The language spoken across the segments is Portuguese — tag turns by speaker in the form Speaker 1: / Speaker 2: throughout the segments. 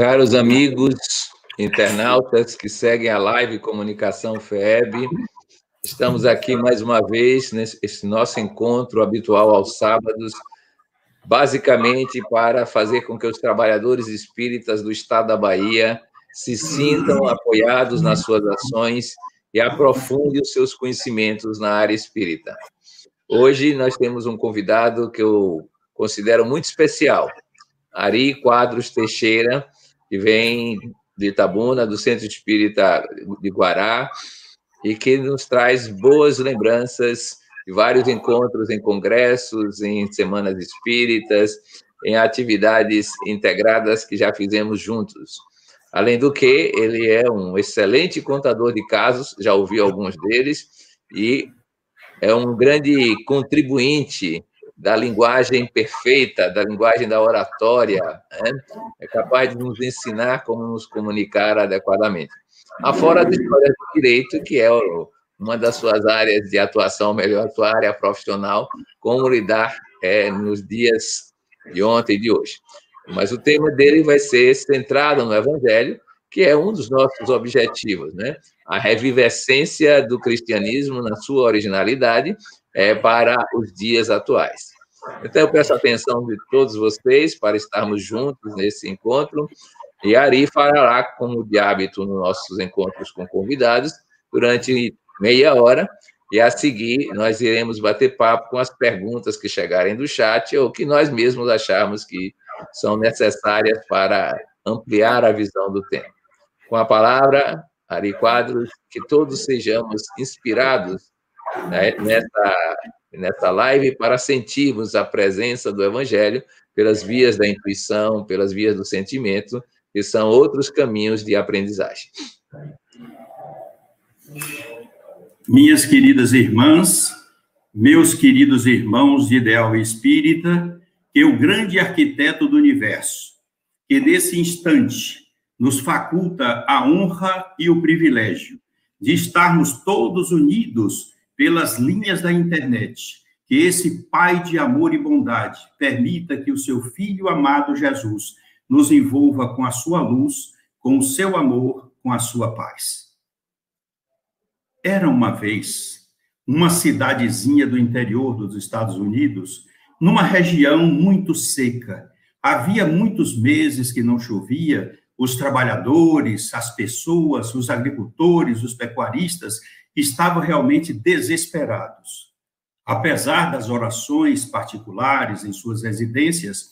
Speaker 1: Caros amigos internautas que seguem a live Comunicação FEB, estamos aqui mais uma vez nesse nosso encontro habitual aos sábados, basicamente para fazer com que os trabalhadores espíritas do estado da Bahia se sintam apoiados nas suas ações e aprofundem os seus conhecimentos na área espírita. Hoje nós temos um convidado que eu considero muito especial, Ari Quadros Teixeira, que vem de Itabuna, do Centro Espírita de Guará, e que nos traz boas lembranças de vários encontros em congressos, em semanas espíritas, em atividades integradas que já fizemos juntos. Além do que, ele é um excelente contador de casos, já ouvi alguns deles, e é um grande contribuinte da linguagem perfeita, da linguagem da oratória, né? É capaz de nos ensinar como nos comunicar adequadamente. Afora da história do direito, que é uma das suas áreas de atuação, melhor, a sua área profissional, como lidar nos dias de ontem e de hoje. Mas o tema dele vai ser centrado no Evangelho, que é um dos nossos objetivos, né? A revivescência do cristianismo na sua originalidade para os dias atuais. Então, eu peço a atenção de todos vocês para estarmos juntos nesse encontro, e Ari falará, como de hábito, nos nossos encontros com convidados, durante meia hora, e a seguir nós iremos bater papo com as perguntas que chegarem do chat ou que nós mesmos acharmos que são necessárias para ampliar a visão do tema. Com a palavra, Ari Quadros, que todos sejamos inspirados, né, nessa live para sentirmos a presença do Evangelho pelas vias da intuição, pelas vias do sentimento, que são outros caminhos de aprendizagem.
Speaker 2: Minhas queridas irmãs, meus queridos irmãos de ideal espírita, que o grande arquiteto do universo, que nesse instante nos faculta a honra e o privilégio de estarmos todos unidos pelas linhas da internet, que esse Pai de amor e bondade permita que o seu Filho amado Jesus nos envolva com a sua luz, com o seu amor, com a sua paz. Era uma vez uma cidadezinha do interior dos Estados Unidos, numa região muito seca. Havia muitos meses que não chovia. Os trabalhadores, as pessoas, os agricultores, os pecuaristas estavam realmente desesperados. Apesar das orações particulares em suas residências,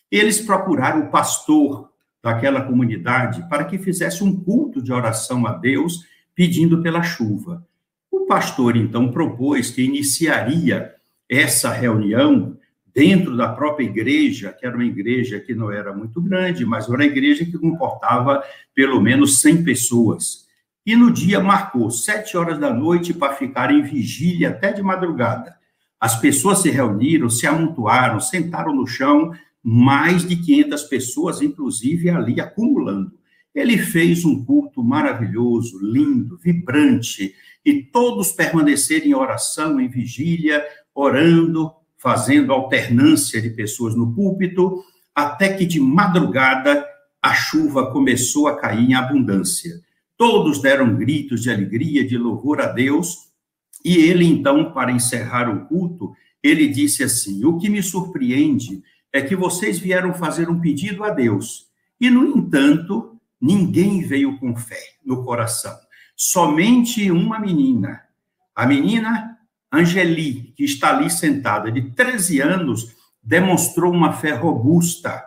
Speaker 2: eles procuraram o pastor daquela comunidade para que fizesse um culto de oração a Deus, pedindo pela chuva. O pastor, então, propôs que iniciaria essa reunião dentro da própria igreja, que era uma igreja que não era muito grande, mas era uma igreja que comportava pelo menos 100 pessoas. E no dia marcou 7 horas da noite para ficar em vigília até de madrugada. As pessoas se reuniram, se amontoaram, sentaram no chão, mais de 500 pessoas, inclusive, ali acumulando. Ele fez um culto maravilhoso, lindo, vibrante, e todos permaneceram em oração, em vigília, orando, fazendo alternância de pessoas no púlpito, até que de madrugada a chuva começou a cair em abundância. Todos deram gritos de alegria, de louvor a Deus, e ele, então, para encerrar o culto, ele disse assim: o que me surpreende é que vocês vieram fazer um pedido a Deus, e, no entanto, ninguém veio com fé no coração. Somente uma menina, a menina Angeli, que está ali sentada, de 13 anos, demonstrou uma fé robusta.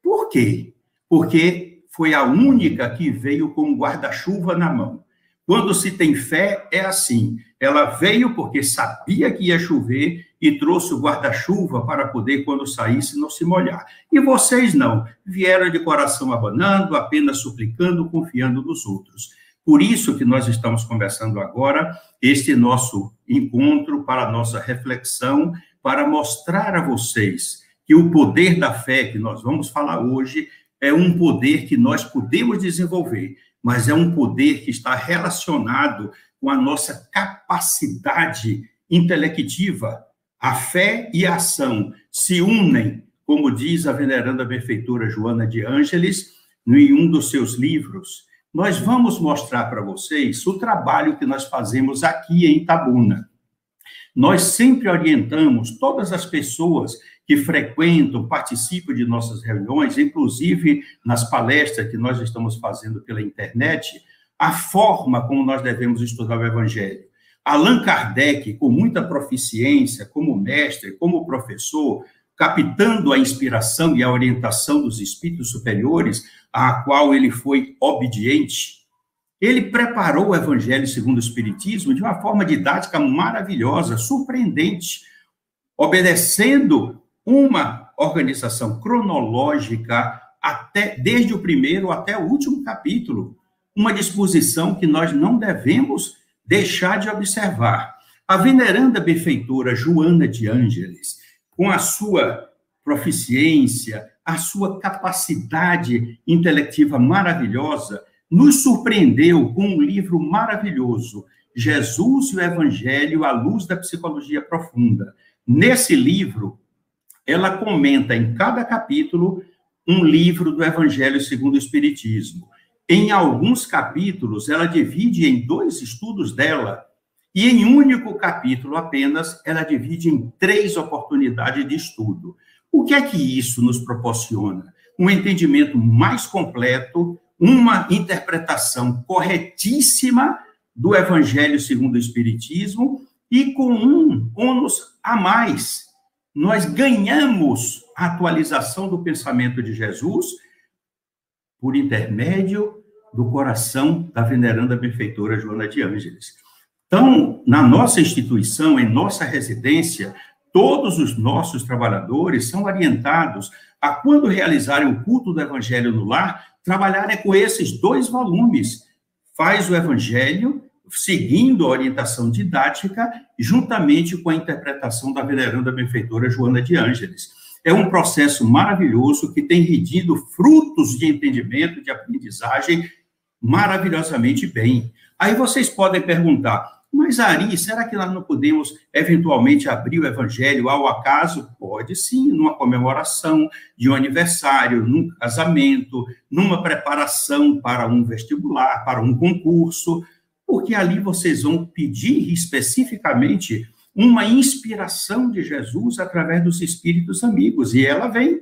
Speaker 2: Por quê? Porque foi a única que veio com um guarda-chuva na mão. Quando se tem fé, é assim. Ela veio porque sabia que ia chover e trouxe o guarda-chuva para poder, quando saísse, não se molhar. E vocês não. Vieram de coração abanando, apenas suplicando, confiando nos outros. Por isso que nós estamos conversando agora, este nosso encontro para a nossa reflexão, para mostrar a vocês que o poder da fé que nós vamos falar hoje é um poder que nós podemos desenvolver, mas é um poder que está relacionado com a nossa capacidade intelectiva. A fé e a ação se unem, como diz a veneranda benfeitora Joana de Ângeles, em um dos seus livros, nós vamos mostrar para vocês o trabalho que nós fazemos aqui em Itabuna. Nós sempre orientamos todas as pessoas que frequentam, participam de nossas reuniões, inclusive nas palestras que nós estamos fazendo pela internet, a forma como nós devemos estudar o Evangelho. Allan Kardec, com muita proficiência, como mestre, como professor, captando a inspiração e a orientação dos espíritos superiores, a qual ele foi obediente, ele preparou o Evangelho segundo o Espiritismo de uma forma didática maravilhosa, surpreendente, obedecendo uma organização cronológica desde o primeiro até o último capítulo, uma disposição que nós não devemos deixar de observar. A veneranda benfeitora Joana de Ângeles, com a sua proficiência, a sua capacidade intelectiva maravilhosa, nos surpreendeu com um livro maravilhoso, Jesus e o Evangelho à luz da psicologia profunda. Nesse livro, ela comenta em cada capítulo um livro do Evangelho segundo o Espiritismo. Em alguns capítulos, ela divide em 2 estudos dela, e em um único capítulo apenas, ela divide em 3 oportunidades de estudo. O que é que isso nos proporciona? Um entendimento mais completo, uma interpretação corretíssima do Evangelho segundo o Espiritismo, e com um ônus a mais. Nós ganhamos a atualização do pensamento de Jesus por intermédio do coração da veneranda benfeitora Joana de Ângeles. Então, na nossa instituição, em nossa residência, todos os nossos trabalhadores são orientados a, quando realizarem o culto do Evangelho no lar, trabalharem com esses 2 volumes. Faz o Evangelho, seguindo a orientação didática, juntamente com a interpretação da veneranda benfeitora Joana de Ângeles. É um processo maravilhoso que tem rendido frutos de entendimento, de aprendizagem, maravilhosamente bem. Aí vocês podem perguntar, mas Ari, será que nós não podemos eventualmente abrir o Evangelho ao acaso? Pode sim, numa comemoração de um aniversário, num casamento, numa preparação para um vestibular, para um concurso, porque ali vocês vão pedir especificamente uma inspiração de Jesus através dos espíritos amigos, e ela vem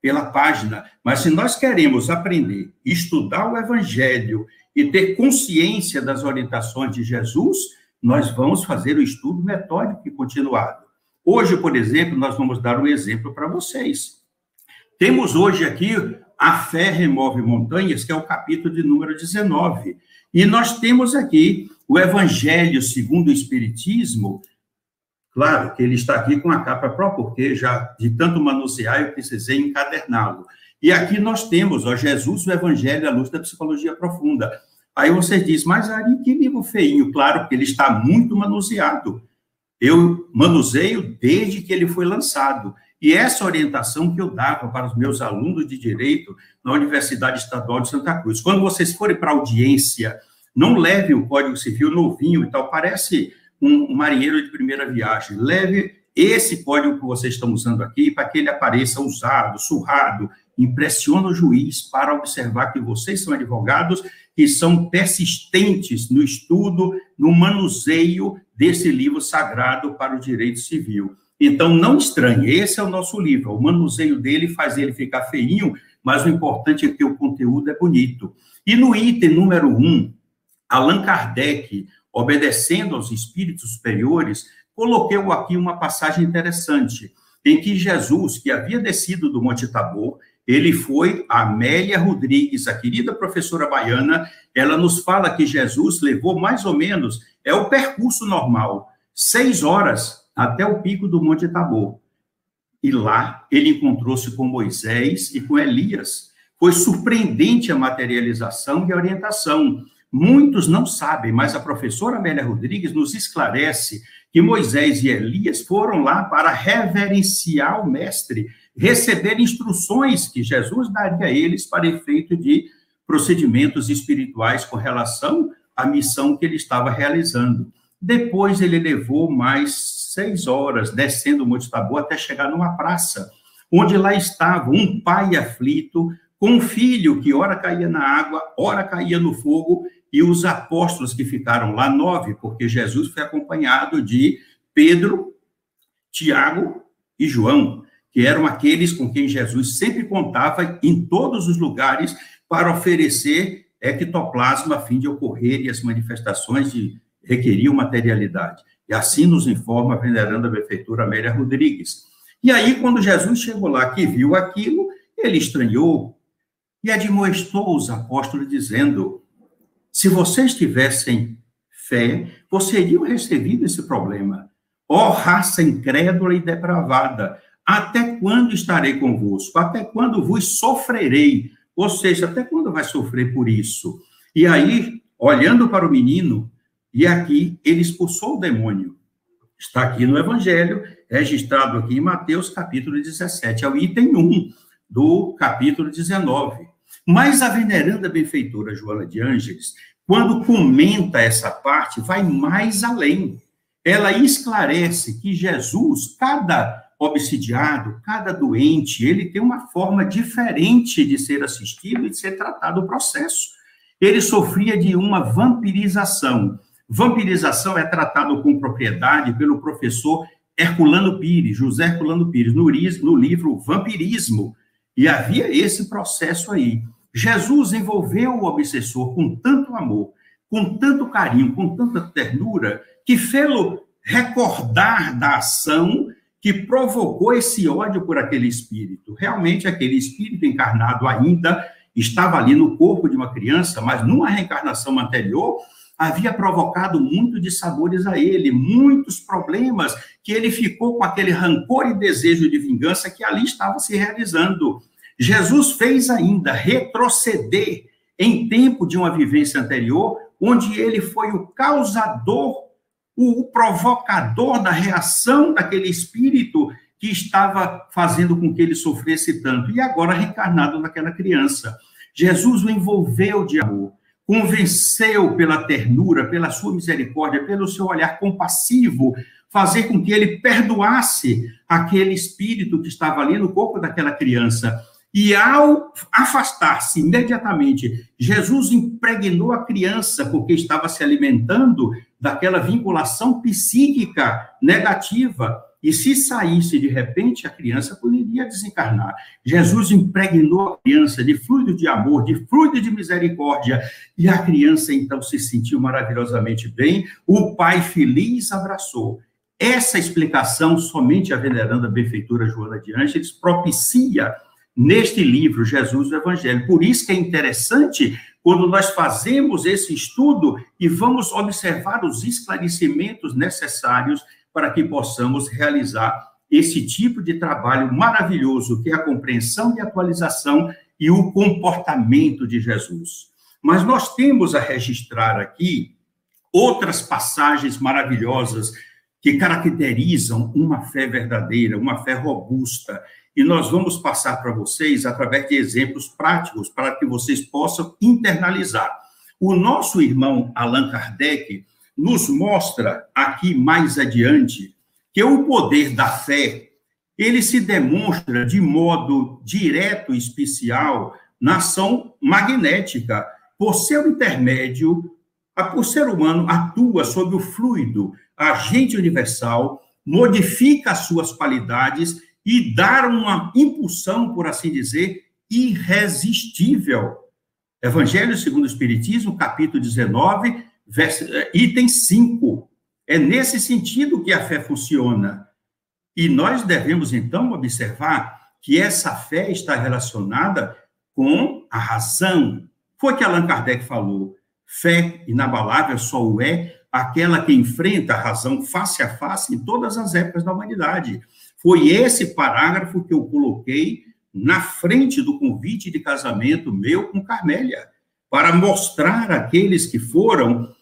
Speaker 2: pela página. Mas se nós queremos aprender, estudar o Evangelho e ter consciência das orientações de Jesus, nós vamos fazer o estudo metódico e continuado. Hoje, por exemplo, nós vamos dar um exemplo para vocês. Temos hoje aqui A Fé Remove Montanhas, que é o capítulo de número 19. E nós temos aqui o Evangelho segundo o Espiritismo. Claro que ele está aqui com a capa própria, porque já de tanto manusear eu precisei encaderná-lo. E aqui nós temos, Jesus, o Evangelho à luz da psicologia profunda. Aí você diz, mas Ari, que livro feinho. Claro, porque ele está muito manuseado. Eu manuseio desde que ele foi lançado. E essa orientação que eu dava para os meus alunos de Direito na Universidade Estadual de Santa Cruz. Quando vocês forem para audiência, não leve o Código Civil novinho e tal, parece um marinheiro de primeira viagem. Leve esse código que vocês estão usando aqui para que ele apareça usado, surrado, impressiona o juiz para observar que vocês são advogados e são persistentes no estudo, no manuseio desse livro sagrado para o direito civil. Então, não estranhe, esse é o nosso livro, o manuseio dele faz ele ficar feinho, mas o importante é que o conteúdo é bonito. E no item número 1, Allan Kardec, obedecendo aos espíritos superiores, coloquei aqui uma passagem interessante, em que Jesus, que havia descido do Monte Tabor, ele foi, a Amélia Rodrigues, a querida professora baiana, ela nos fala que Jesus levou mais ou menos, é o percurso normal, 6 horas até o pico do Monte Tabor. E lá ele encontrou-se com Moisés e com Elias. Foi surpreendente a materialização e a orientação. Muitos não sabem, mas a professora Amélia Rodrigues nos esclarece que Moisés e Elias foram lá para reverenciar o mestre, receber instruções que Jesus daria a eles para efeito de procedimentos espirituais com relação à missão que ele estava realizando. Depois ele levou mais 6 horas descendo o Monte Tabor até chegar numa praça, onde lá estava um pai aflito, com um filho que ora caía na água, ora caía no fogo, e os apóstolos que ficaram lá, 9, porque Jesus foi acompanhado de Pedro, Tiago e João, que eram aqueles com quem Jesus sempre contava em todos os lugares para oferecer ectoplasma a fim de ocorrerem as manifestações que requeriam materialidade. E assim nos informa a veneranda benfeitora Amélia Rodrigues. E aí, quando Jesus chegou lá, que viu aquilo, ele estranhou e admoestou os apóstolos, dizendo: se vocês tivessem fé, vocês teriam recebido esse problema. Ó raça incrédula e depravada, até quando estarei convosco? Até quando vos sofrerei? Ou seja, até quando vai sofrer por isso? E aí, olhando para o menino, e aqui ele expulsou o demônio. Está aqui no Evangelho, registrado aqui em Mateus, capítulo 17, é o item 1 do capítulo 19. Mas a veneranda benfeitora Joana de Ângeles, quando comenta essa parte, vai mais além. Ela esclarece que Jesus, cada obsidiado, cada doente, ele tem uma forma diferente de ser assistido e de ser tratado o processo. Ele sofria de uma vampirização. Vampirização é tratado com propriedade pelo professor Herculano Pires, José Herculano Pires, no livro Vampirismo. E havia esse processo aí. Jesus envolveu o obsessor com tanto amor, com tanto carinho, com tanta ternura, que fê-lo recordar da ação que provocou esse ódio por aquele espírito. Realmente, aquele espírito encarnado ainda estava ali no corpo de uma criança, mas numa reencarnação anterior, havia provocado muito dissabores a ele, muitos problemas, que ele ficou com aquele rancor e desejo de vingança que ali estava se realizando. Jesus fez ainda retroceder em tempo de uma vivência anterior, onde ele foi o causador, o provocador da reação daquele espírito que estava fazendo com que ele sofresse tanto, e agora reencarnado naquela criança. Jesus o envolveu de amor, convenceu pela ternura, pela sua misericórdia, pelo seu olhar compassivo, fazer com que ele perdoasse aquele espírito que estava ali no corpo daquela criança. E ao afastar-se imediatamente, Jesus impregnou a criança, porque estava se alimentando daquela vinculação psíquica negativa. E se saísse de repente, a criança poderia desencarnar. Jesus impregnou a criança de fluido de amor, de fluido de misericórdia, e a criança então se sentiu maravilhosamente bem. O pai feliz abraçou. Essa explicação somente a veneranda benfeitora Joana de Ângeles propicia neste livro, Jesus do Evangelho. Por isso que é interessante quando nós fazemos esse estudo e vamos observar os esclarecimentos necessários para que possamos realizar esse tipo de trabalho maravilhoso, que é a compreensão e atualização e o comportamento de Jesus. Mas nós temos a registrar aqui outras passagens maravilhosas que caracterizam uma fé verdadeira, uma fé robusta, e nós vamos passar para vocês através de exemplos práticos para que vocês possam internalizar. O nosso irmão Allan Kardec nos mostra aqui mais adiante que o poder da fé, ele se demonstra de modo direto e especial na ação magnética. Por seu intermédio, o ser humano atua sobre o fluido, agente universal, modifica as suas qualidades e dá uma impulsão, por assim dizer, irresistível. Evangelho segundo o Espiritismo, capítulo 19, item 5. É nesse sentido que a fé funciona. E nós devemos, então, observar que essa fé está relacionada com a razão. Foi o que Allan Kardec falou. Fé inabalável só o é aquela que enfrenta a razão face a face em todas as épocas da humanidade. Foi esse parágrafo que eu coloquei na frente do convite de casamento meu com Carmélia, para mostrar àqueles que foram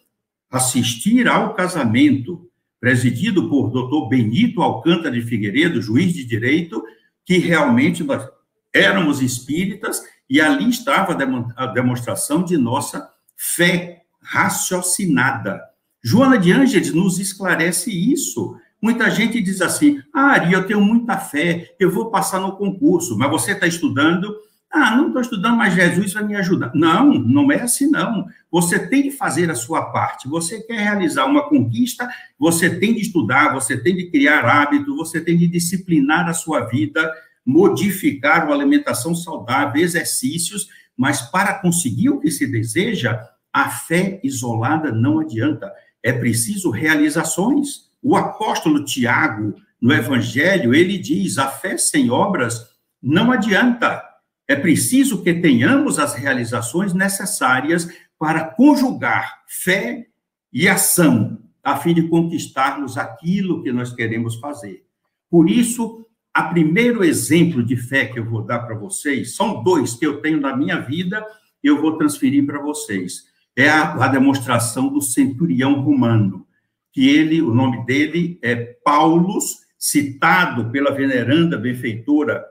Speaker 2: assistir ao casamento, presidido por Dr. Benito Alcântara de Figueiredo, juiz de direito, que realmente nós éramos espíritas, e ali estava a demonstração de nossa fé raciocinada. Joana de Ângeles nos esclarece isso. Muita gente diz assim, Ari, eu tenho muita fé, eu vou passar no concurso, mas você está estudando Ah, não estou estudando, mas Jesus vai me ajudar. Não, não é assim, não. Você tem de fazer a sua parte. Você quer realizar uma conquista, você tem de estudar, você tem de criar hábito, você tem de disciplinar a sua vida, modificar uma alimentação saudável, exercícios, mas para conseguir o que se deseja, a fé isolada não adianta. É preciso realizações. O apóstolo Tiago, no Evangelho, ele diz, a fé sem obras não adianta. É preciso que tenhamos as realizações necessárias para conjugar fé e ação, a fim de conquistarmos aquilo que nós queremos fazer. Por isso, o primeiro exemplo de fé que eu vou dar para vocês, são dois que eu tenho na minha vida, e eu vou transferir para vocês. É a demonstração do centurião romano, que o nome dele é Paulus, citado pela veneranda benfeitora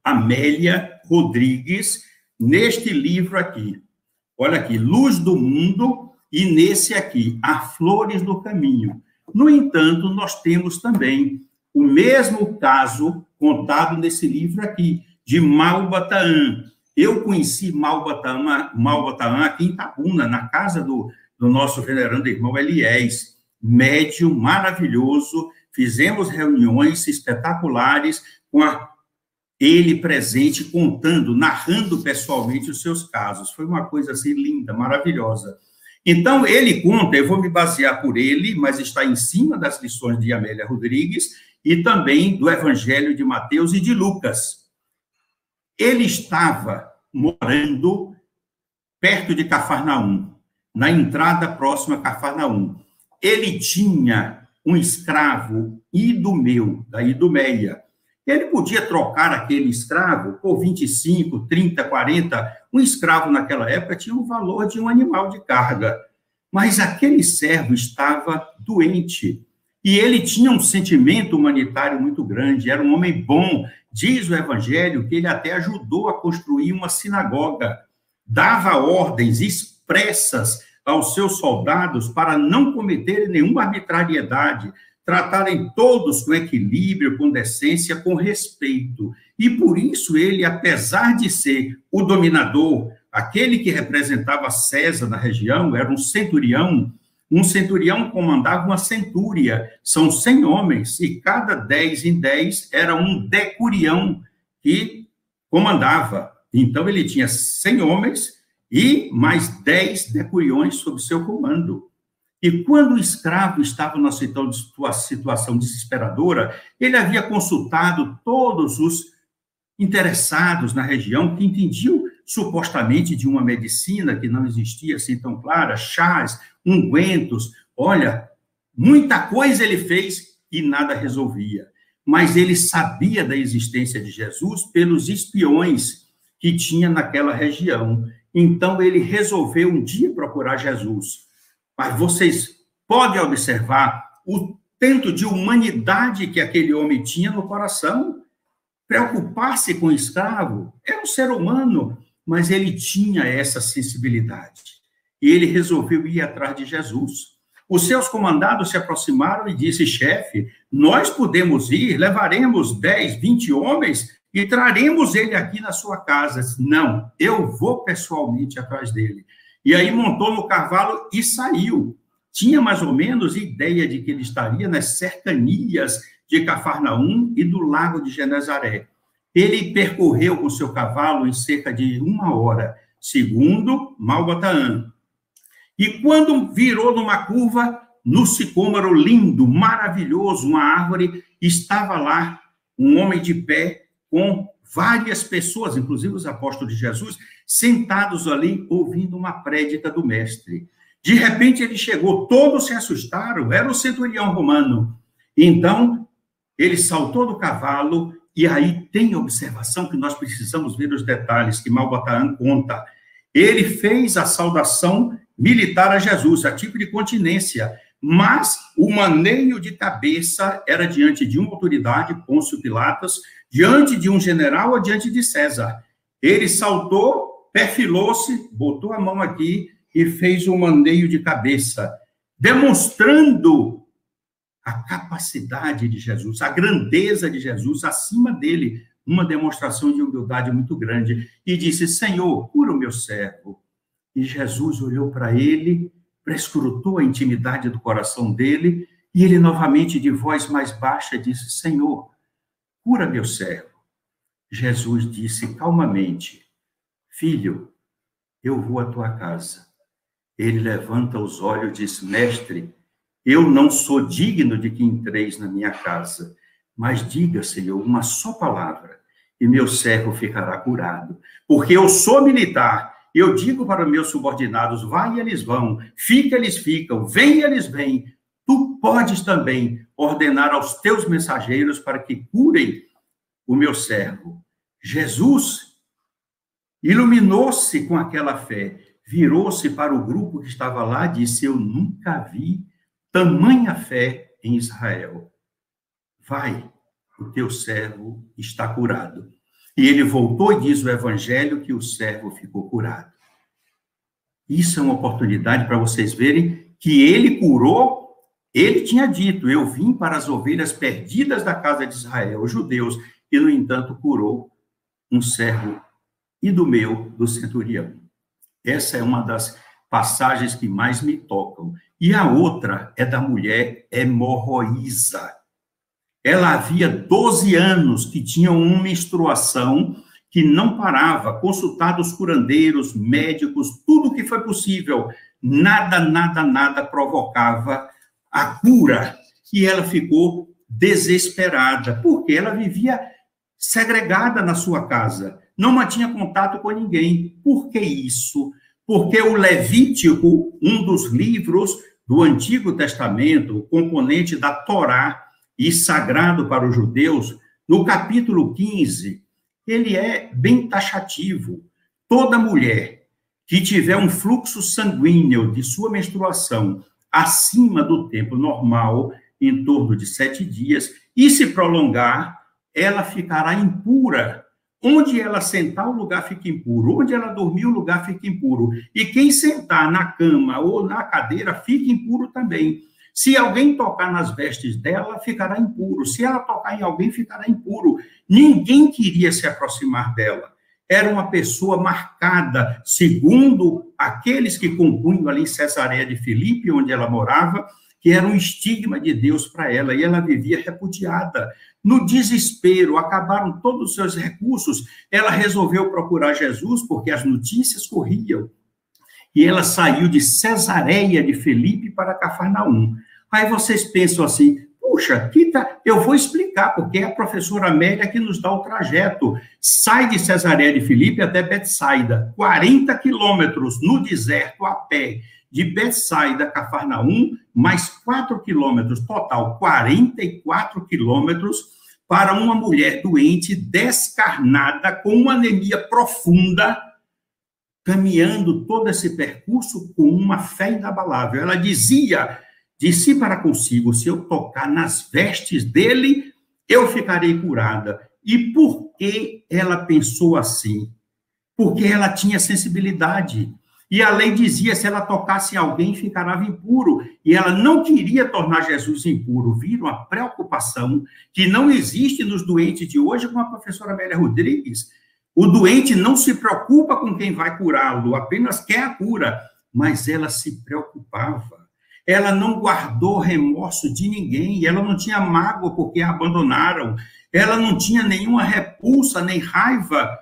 Speaker 2: Amélia Rodrigues, neste livro aqui. Olha aqui, Luz do Mundo, e nesse aqui, Há Flores no Caminho. No entanto, nós temos também o mesmo caso contado nesse livro aqui, de Malba-Tahan. Eu conheci Malba-Tahan aqui em Itabuna, na casa do nosso venerando irmão Eliés, médium maravilhoso, fizemos reuniões espetaculares com ele presente, contando, narrando pessoalmente os seus casos. Foi uma coisa assim linda, maravilhosa. Então, ele conta, eu vou me basear por ele, mas está em cima das lições de Amélia Rodrigues e também do Evangelho de Mateus e de Lucas. Ele estava morando perto de Cafarnaum, na entrada próxima a Cafarnaum. Ele tinha um escravo idumeu, da Idumeia. Ele podia trocar aquele escravo por 25, 30, 40. Um escravo naquela época tinha o valor de um animal de carga. Mas aquele servo estava doente. E ele tinha um sentimento humanitário muito grande. Era um homem bom. Diz o Evangelho que ele até ajudou a construir uma sinagoga. Dava ordens expressas aos seus soldados para não cometerem nenhuma arbitrariedade, tratarem todos com equilíbrio, com decência, com respeito. E por isso ele, apesar de ser o dominador, aquele que representava César na região, era um centurião comandava uma centúria, são 100 homens, e cada 10 em 10 era um decurião que comandava. Então ele tinha 100 homens e mais 10 decuriões sob seu comando. E quando o escravo estava numa situação desesperadora, ele havia consultado todos os interessados na região que entendiam supostamente de uma medicina que não existia assim tão clara, chás, ungüentos. Olha, muita coisa ele fez e nada resolvia. Mas ele sabia da existência de Jesus pelos espiões que tinha naquela região. Então ele resolveu um dia procurar Jesus. Mas vocês podem observar o tanto de humanidade que aquele homem tinha no coração. Preocupar-se com o escravo, era um ser humano, mas ele tinha essa sensibilidade. E ele resolveu ir atrás de Jesus. Os seus comandados se aproximaram e disse: chefe, nós podemos ir, levaremos 10, 20 homens e traremos ele aqui na sua casa. Não, eu vou pessoalmente atrás dele. E aí montou no cavalo e saiu. Tinha mais ou menos ideia de que ele estaria nas cercanias de Cafarnaum e do lago de Genezaré. Ele percorreu com seu cavalo em cerca de 1 hora, segundo Malba-Tahan. E quando virou numa curva, no sicômoro lindo, maravilhoso, uma árvore, estava lá um homem de pé com várias pessoas, inclusive os apóstolos de Jesus, sentados ali, ouvindo uma prédica do mestre. De repente ele chegou, todos se assustaram, era o centurião romano. Então, ele saltou do cavalo, e aí tem a observação que nós precisamos ver os detalhes que Malba-Tahan conta. Ele fez a saudação militar a Jesus, a tipo de continência, mas o maneio de cabeça era diante de uma autoridade, Pôncio Pilatos, diante de um general ou diante de César. Ele saltou, perfilou-se, botou a mão aqui e fez um maneio de cabeça, demonstrando a capacidade de Jesus, a grandeza de Jesus acima dele, uma demonstração de humildade muito grande, e disse: Senhor, cura o meu servo. E Jesus olhou para ele, prescrutou a intimidade do coração dele, e ele novamente, de voz mais baixa, disse: Senhor, cura meu servo. Jesus disse calmamente: Filho, eu vou à tua casa. Ele levanta os olhos e diz: Mestre, eu não sou digno de que entreis na minha casa, mas diga, Senhor, uma só palavra, e meu servo ficará curado. Porque eu sou militar, eu digo para meus subordinados: vai e eles vão, fica eles ficam, vem e eles vêm. Tu podes também ordenar aos teus mensageiros para que curem o meu servo. Jesus iluminou-se com aquela fé, virou-se para o grupo que estava lá e disse: eu nunca vi tamanha fé em Israel. Vai, o teu servo está curado. E ele voltou e diz o evangelho que o servo ficou curado. Isso é uma oportunidade para vocês verem que ele curou. Ele tinha dito: eu vim para as ovelhas perdidas da casa de Israel, os judeus, e, no entanto, curou um servo idumeu do centurião. Essa é uma das passagens que mais me tocam. E a outra é da mulher hemorroísa. Ela havia 12 anos que tinha uma menstruação que não parava, consultado os curandeiros, médicos, tudo o que foi possível. Nada provocava a cura. E ela ficou desesperada, porque ela vivia segregada na sua casa, não mantinha contato com ninguém. Por que isso? Porque o Levítico, um dos livros do Antigo Testamento, componente da Torá e sagrado para os judeus, no capítulo 15, ele é bem taxativo. Toda mulher que tiver um fluxo sanguíneo de sua menstruação acima do tempo normal, em torno de 7 dias, e se prolongar, ela ficará impura. Onde ela sentar, o lugar fica impuro. Onde ela dormir, o lugar fica impuro. E quem sentar na cama ou na cadeira, fica impuro também. Se alguém tocar nas vestes dela, ficará impuro. Se ela tocar em alguém, ficará impuro. Ninguém queria se aproximar dela. Era uma pessoa marcada, segundo aqueles que compunham ali em Cesareia de Filipe, onde ela morava, que era um estigma de Deus para ela, e ela vivia repudiada. No desespero, acabaram todos os seus recursos, ela resolveu procurar Jesus, porque as notícias corriam. E ela saiu de Cesareia de Filipe para Cafarnaum. Aí vocês pensam assim: puxa, eu vou explicar, porque é a professora Amélia que nos dá o trajeto. Sai de Cesareia de Filipe até Betsaida, 40 quilômetros no deserto, a pé. De Betsaida, Cafarnaum, mais 4 quilômetros, total 44 quilômetros, para uma mulher doente, descarnada, com uma anemia profunda, caminhando todo esse percurso com uma fé inabalável. Ela dizia de si para consigo: se eu tocar nas vestes dele, eu ficarei curada. E por que ela pensou assim? Porque ela tinha sensibilidade. E a lei dizia: se ela tocasse em alguém, ficará impuro. E ela não queria tornar Jesus impuro. Viram a preocupação que não existe nos doentes de hoje, com a professora Amélia Rodrigues. O doente não se preocupa com quem vai curá-lo, apenas quer a cura. Mas ela se preocupava. Ela não guardou remorso de ninguém. Ela não tinha mágoa porque a abandonaram. Ela não tinha nenhuma repulsa, nem raiva,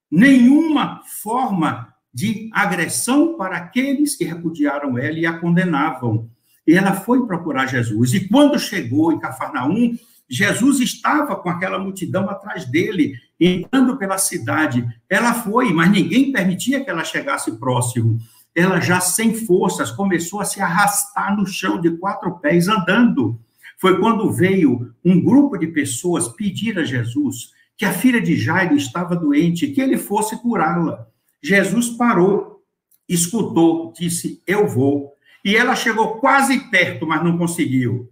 Speaker 2: nenhuma forma de agressão para aqueles que repudiaram ela e a condenavam. E ela foi procurar Jesus. E quando chegou em Cafarnaum, Jesus estava com aquela multidão atrás dele, entrando pela cidade. Ela foi, mas ninguém permitia que ela chegasse próximo. Ela, já sem forças, começou a se arrastar no chão de 4 pés, andando. Foi quando veio um grupo de pessoas pedir a Jesus que a filha de Jairo estava doente, que ele fosse curá-la. Jesus parou, escutou, disse: eu vou. E ela chegou quase perto, mas não conseguiu.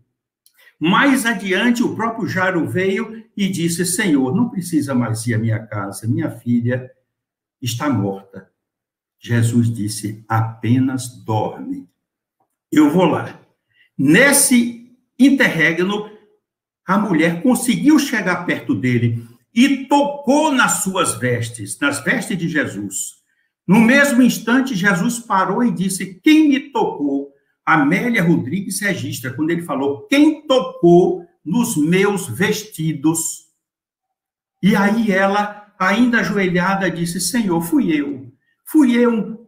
Speaker 2: Mais adiante, o próprio Jairo veio e disse: Senhor, não precisa mais ir à minha casa, minha filha está morta. Jesus disse: apenas dorme. Eu vou lá. Nesse interregno, a mulher conseguiu chegar perto dele e tocou nas suas vestes, nas vestes de Jesus. No mesmo instante, Jesus parou e disse: quem me tocou? Amélia Rodrigues registra, quando ele falou: quem tocou nos meus vestidos? E aí ela, ainda ajoelhada, disse: Senhor, fui eu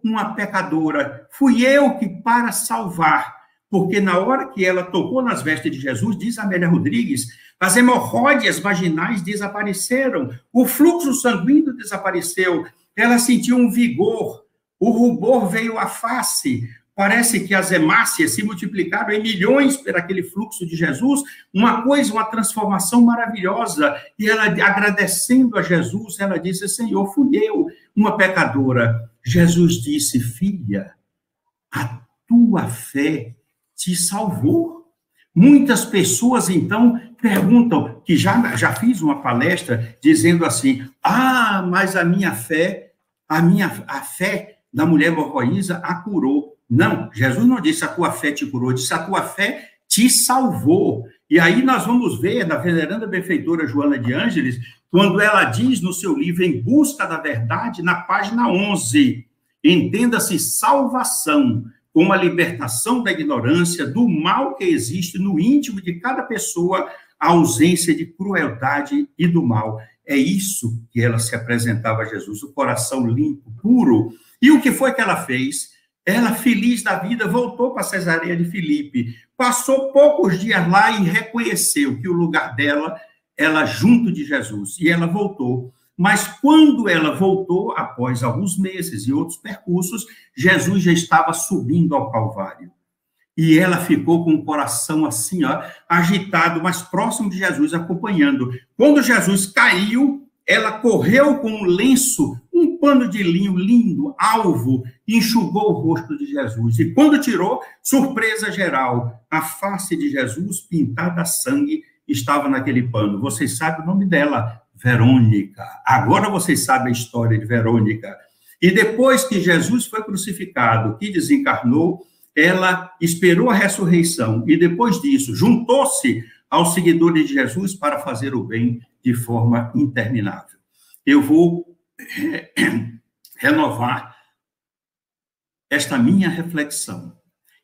Speaker 2: uma pecadora, fui eu que para salvar, porque na hora que ela tocou nas vestes de Jesus, diz Amélia Rodrigues, as hemorroidas vaginais desapareceram, o fluxo sanguíneo desapareceu, ela sentiu um vigor, o rubor veio à face, parece que as hemácias se multiplicaram em milhões por aquele fluxo de Jesus, uma coisa, uma transformação maravilhosa, e ela, agradecendo a Jesus, ela disse: Senhor, fui eu, uma pecadora. Jesus disse: filha, a tua fé te salvou. Muitas pessoas, então, perguntam, que já fiz uma palestra dizendo assim: ah, mas a fé da mulher hemorroísa a curou. Não, Jesus não disse a tua fé te curou, disse a tua fé te salvou. E aí nós vamos ver na veneranda benfeitora Joana de Ângeles, quando ela diz no seu livro Em Busca da Verdade, na página 11, entenda-se salvação como a libertação da ignorância, do mal que existe no íntimo de cada pessoa, a ausência de crueldade e do mal. É isso que ela se apresentava a Jesus, o coração limpo, puro. E o que foi que ela fez? Ela, feliz da vida, voltou para Cesareia de Filipe, passou poucos dias lá e reconheceu que o lugar dela, ela junto de Jesus, e ela voltou. Mas quando ela voltou, após alguns meses e outros percursos, Jesus já estava subindo ao Calvário. E ela ficou com o coração assim, ó, agitado, mais próximo de Jesus, acompanhando. Quando Jesus caiu, ela correu com um lenço, um pano de linho lindo, alvo, e enxugou o rosto de Jesus. E quando tirou, surpresa geral, a face de Jesus, pintada a sangue, estava naquele pano. Vocês sabem o nome dela? Verônica. Agora vocês sabem a história de Verônica. E depois que Jesus foi crucificado, que desencarnou, ela esperou a ressurreição. E depois disso, juntou-se aos seguidores de Jesus para fazer o bem de forma interminável. Eu vou renovar esta minha reflexão,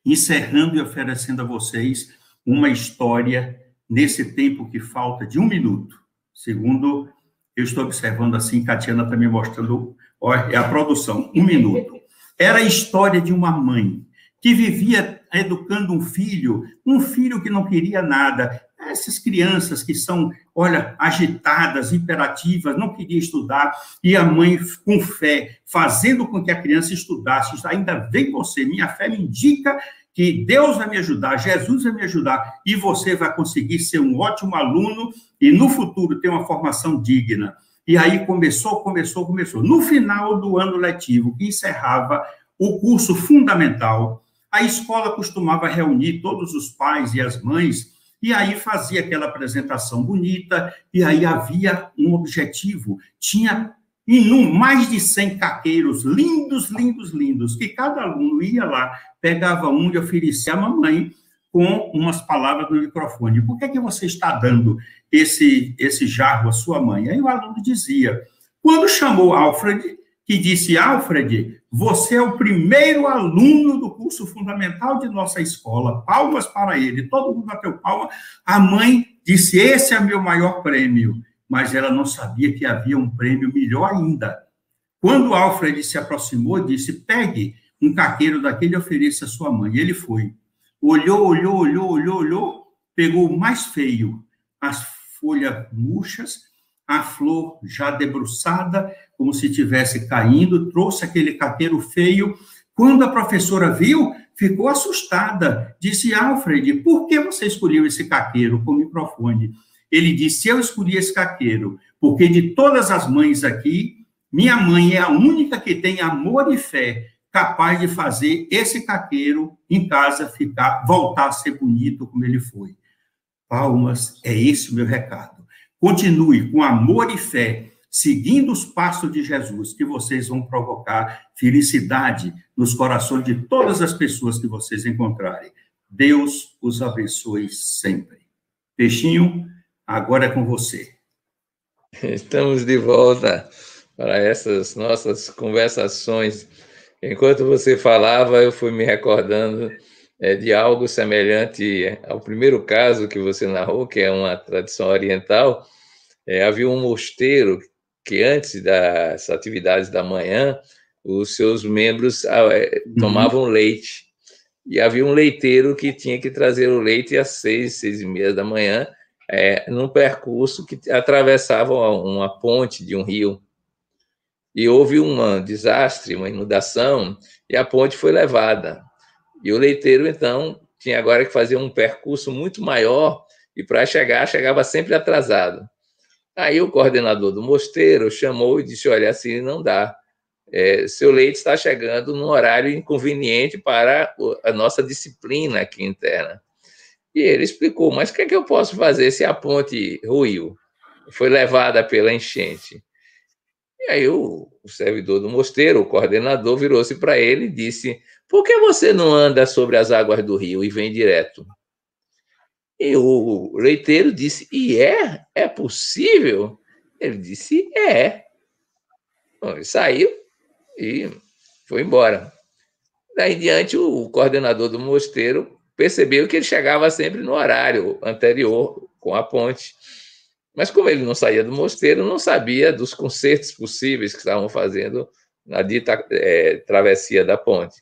Speaker 2: encerrando e oferecendo a vocês uma história nesse tempo que falta de 1 minuto. Segundo, eu estou observando assim, Catiana está me mostrando, ó, é a produção, 1 minuto. Era a história de uma mãe que vivia educando um filho que não queria nada. Essas crianças que são, olha, agitadas, hiperativas, não queria estudar, e a mãe, com fé, fazendo com que a criança estudasse. Ainda vem você, minha fé me indica que Deus vai me ajudar, Jesus vai me ajudar, e você vai conseguir ser um ótimo aluno e, no futuro, ter uma formação digna. E aí começou. No final do ano letivo, que encerrava o curso fundamental, a escola costumava reunir todos os pais e as mães, e aí fazia aquela apresentação bonita, e aí havia um objetivo. Tinha mais de 100 caqueiros, lindos, que cada aluno ia lá, pegava um e oferecia à mamãe com umas palavras no microfone. Por que você está dando esse jarro à sua mãe? Aí o aluno dizia, quando chamou Alfred, que disse: Alfred, você é o primeiro aluno do curso fundamental de nossa escola, palmas para ele. Todo mundo bateu palma. A mãe disse: esse é meu maior prêmio. Mas ela não sabia que havia um prêmio melhor ainda. Quando Alfred se aproximou, disse: pegue um caqueiro daquele e ofereça à sua mãe. Ele foi. Olhou, pegou o mais feio, as folhas murchas, a flor já debruçada, como se estivesse caindo, trouxe aquele caqueiro feio. Quando a professora viu, ficou assustada. Disse: Alfred, por que você escolheu esse caqueiro com o microfone? Ele disse: eu escolhi esse caqueiro, porque de todas as mães aqui, minha mãe é a única que tem amor e fé, capaz de fazer esse caqueiro em casa voltar a ser bonito como ele foi. Palmas, é esse o meu recado. Continue com amor e fé, seguindo os passos de Jesus, que vocês vão provocar felicidade nos corações de todas as pessoas que vocês encontrarem. Deus os abençoe sempre. Peixinho, agora é com você.
Speaker 1: Estamos de volta para essas nossas conversações. Enquanto você falava, eu fui me recordando de algo semelhante ao primeiro caso que você narrou, que é uma tradição oriental. Havia um mosteiro que, antes das atividades da manhã, os seus membros tomavam leite. E havia um leiteiro que tinha que trazer o leite às 6h da manhã, num percurso que atravessava uma ponte de um rio. E houve um desastre, uma inundação, e a ponte foi levada. E o leiteiro, então, tinha agora que fazer um percurso muito maior, e para chegar, chegava sempre atrasado. Aí o coordenador do mosteiro chamou e disse: olha, assim não dá. Seu leite está chegando num horário inconveniente para a nossa disciplina aqui interna. E ele explicou: mas o que é que eu posso fazer se a ponte ruiu? Foi levada pela enchente. E aí o servidor do mosteiro, o coordenador, virou-se para ele e disse: por que você não anda sobre as águas do rio e vem direto? E o leiteiro disse: e é possível? Ele disse: é. Bom, ele saiu e foi embora. Daí em diante, o coordenador do mosteiro percebeu que ele chegava sempre no horário anterior com a ponte. Mas como ele não saía do mosteiro, não sabia dos concertos possíveis que estavam fazendo na dita travessia da ponte.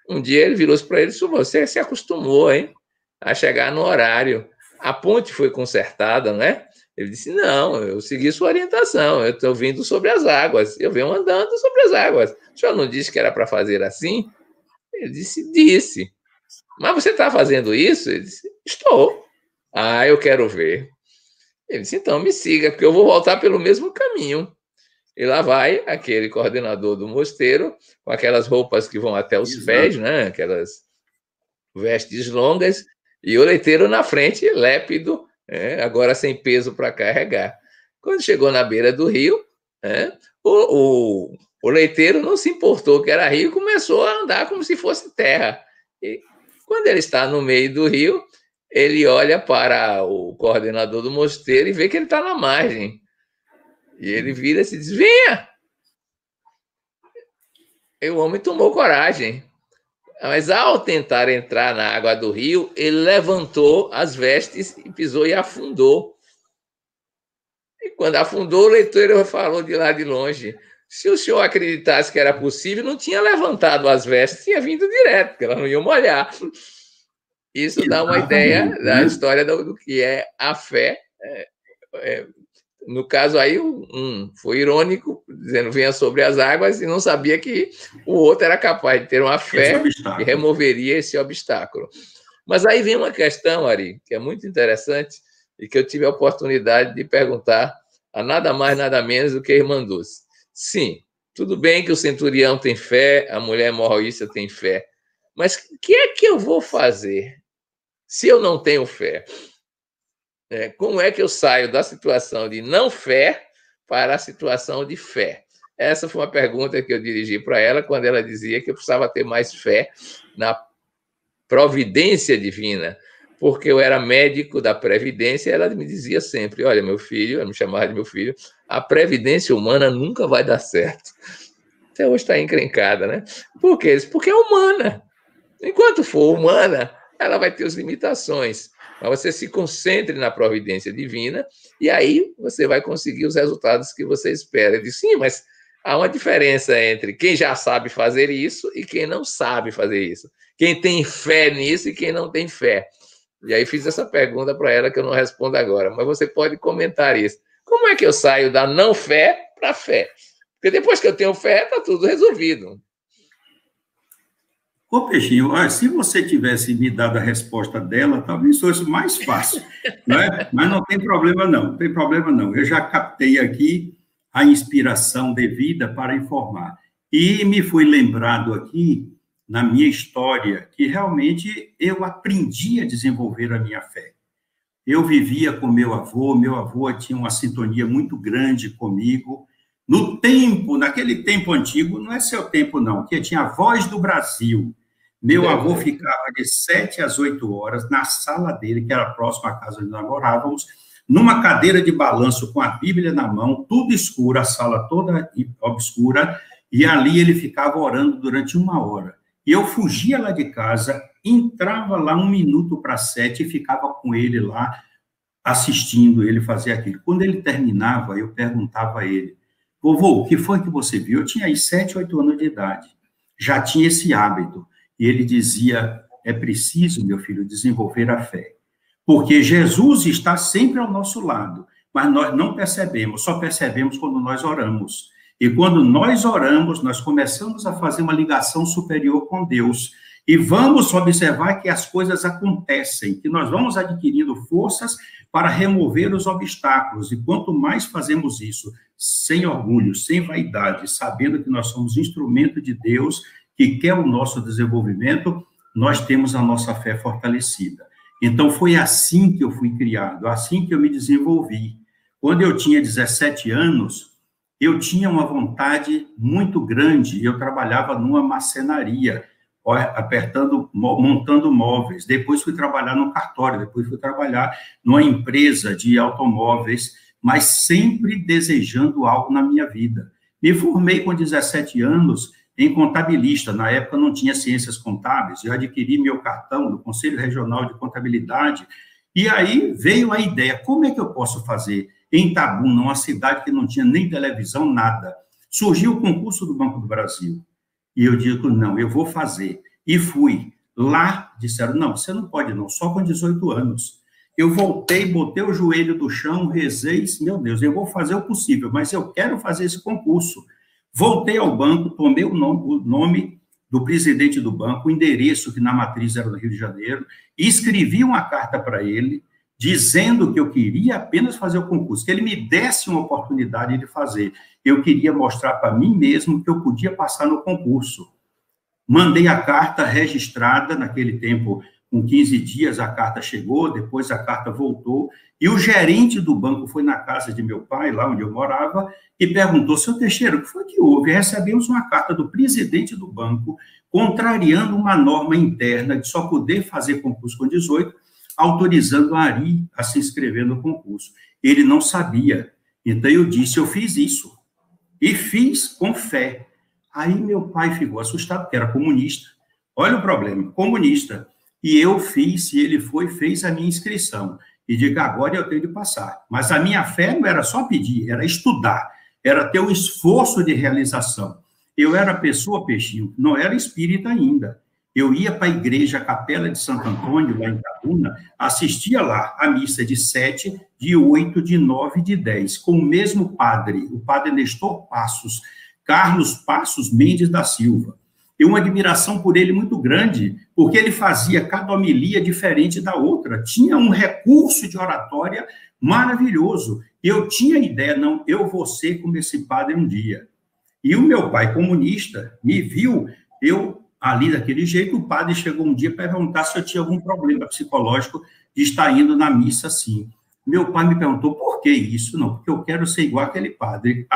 Speaker 1: Um dia ele virou-se para ele e disse: você se acostumou, hein, a chegar no horário. A ponte foi consertada, não é? Ele disse: não, eu segui sua orientação, eu estou vindo sobre as águas, eu venho andando sobre as águas. O senhor não disse que era para fazer assim? Ele disse: disse. Mas você está fazendo isso? Ele disse: estou. Ah, eu quero ver. Ele disse: então me siga, porque eu vou voltar pelo mesmo caminho. E lá vai aquele coordenador do mosteiro, com aquelas roupas que vão até os pés, né? Aquelas vestes longas, e o leiteiro na frente, lépido, agora sem peso para carregar. Quando chegou na beira do rio, o leiteiro não se importou que era rio e começou a andar como se fosse terra. E quando ele está no meio do rio, ele olha para o coordenador do mosteiro e vê que ele está na margem. E ele vira-se e diz: venha! E o homem tomou coragem. Mas ao tentar entrar na água do rio, ele levantou as vestes e pisou e afundou. E quando afundou, o leiteiro falou de lá de longe: se o senhor acreditasse que era possível, não tinha levantado as vestes, tinha vindo direto, porque elas não iam molhar. Isso dá uma ideia da história do que é a fé. No caso aí, foi irônico, dizendo: venha sobre as águas, e não sabia que o outro era capaz de ter uma fé que removeria esse obstáculo. Mas aí vem uma questão, Ari, que é muito interessante e que eu tive a oportunidade de perguntar a nada mais, nada menos do que a irmã Dulce. Sim, tudo bem que o centurião tem fé, a mulher hemorroísta tem fé, mas o que é que eu vou fazer se eu não tenho fé? Como é que eu saio da situação de não fé para a situação de fé? Essa foi uma pergunta que eu dirigi para ela quando ela dizia que eu precisava ter mais fé na providência divina, porque eu era médico da previdência, e ela me dizia sempre: olha, meu filho, ela me chamava de meu filho, a previdência humana nunca vai dar certo. Até hoje está encrencada, né? Por quê? Porque é humana. Enquanto for humana, ela vai ter as limitações. Mas você se concentre na providência divina e aí você vai conseguir os resultados que você espera. Eu disse: sim, mas há uma diferença entre quem já sabe fazer isso e quem não sabe fazer isso. Quem tem fé nisso e quem não tem fé. E aí fiz essa pergunta para ela que eu não respondo agora, mas você pode comentar isso. Como é que eu saio da não fé para a fé? Porque depois que eu tenho fé, está tudo resolvido.
Speaker 2: Ô, Peixinho, se você tivesse me dado a resposta dela, talvez fosse mais fácil, não é? Mas não tem problema, não. Não tem problema, não. Eu já captei aqui a inspiração devida para informar. E me foi lembrado aqui, na minha história, que realmente eu aprendi a desenvolver a minha fé. Eu vivia com meu avô tinha uma sintonia muito grande comigo. Naquele tempo antigo, não é seu tempo, não, que tinha a Voz do Brasil. Meu avô ficava de 7 às 8 horas na sala dele, que era próximo à casa onde nós morávamos, numa cadeira de balanço com a Bíblia na mão, tudo escuro, a sala toda obscura, e ali ele ficava orando durante 1 hora. E eu fugia lá de casa, entrava lá 7 e ficava com ele lá, assistindo ele fazer aquilo. Quando ele terminava, eu perguntava a ele: vovô, o que foi que você viu? Eu tinha aí 7, 8 anos de idade, já tinha esse hábito. E ele dizia: é preciso, meu filho, desenvolver a fé, porque Jesus está sempre ao nosso lado, mas nós não percebemos, só percebemos quando nós oramos. E quando nós oramos, nós começamos a fazer uma ligação superior com Deus, e vamos observar que as coisas acontecem, que nós vamos adquirindo forças para remover os obstáculos, e quanto mais fazemos isso, sem orgulho, sem vaidade, sabendo que nós somos instrumento de Deus, que quer o nosso desenvolvimento, nós temos a nossa fé fortalecida. Então, foi assim que eu fui criado, assim que eu me desenvolvi. Quando eu tinha 17 anos, eu tinha uma vontade muito grande, eu trabalhava numa marcenaria, montando móveis, depois fui trabalhar no cartório, depois fui trabalhar numa empresa de automóveis, mas sempre desejando algo na minha vida. Me formei com 17 anos em contabilista, na época não tinha ciências contábeis, eu adquiri meu cartão do Conselho Regional de Contabilidade, e aí veio a ideia: como é que eu posso fazer em Itabuna, uma cidade que não tinha nem televisão, nada? Surgiu o concurso do Banco do Brasil, e eu digo: não, eu vou fazer, e fui. Lá disseram: não, você não pode não, só com 18 anos. Eu voltei, botei o joelho do chão, rezei, meu Deus, eu vou fazer o possível, mas eu quero fazer esse concurso. Voltei ao banco, tomei o nome do presidente do banco, o endereço, que na matriz era do Rio de Janeiro, e escrevi uma carta para ele, dizendo que eu queria apenas fazer o concurso, que ele me desse uma oportunidade de fazer. Eu queria mostrar para mim mesmo que eu podia passar no concurso. Mandei a carta registrada, naquele tempo, com 15 dias, a carta chegou, depois a carta voltou, e o gerente do banco foi na casa de meu pai, lá onde eu morava, e perguntou: seu Teixeira, o que foi que houve? Recebemos uma carta do presidente do banco, contrariando uma norma interna de só poder fazer concurso com 18, autorizando a Ari a se inscrever no concurso. Ele não sabia. Então eu disse: eu fiz isso. E fiz com fé. Aí meu pai ficou assustado, porque era comunista. Olha o problema, comunista. E eu fiz, e ele fez a minha inscrição. E digo: agora eu tenho de passar. Mas a minha fé não era só pedir, era estudar, era ter um esforço de realização. Eu era pessoa, Peixinho, não era espírita ainda. Eu ia para a igreja, a Capela de Santo Antônio, lá em Itabuna, assistia lá a missa de 7, de 8, de 9 e de 10, com o mesmo padre, o padre Nestor Passos, Carlos Passos Mendes da Silva. E uma admiração por ele muito grande, porque ele fazia cada homilia diferente da outra, tinha um recurso de oratória maravilhoso. Eu tinha ideia: não, eu vou ser como esse padre um dia. E o meu pai, comunista, me viu, eu ali daquele jeito. O padre chegou um dia para perguntar se eu tinha algum problema psicológico de estar indo na missa assim. Meu pai me perguntou: por que isso? Não, porque eu quero ser igual aquele padre.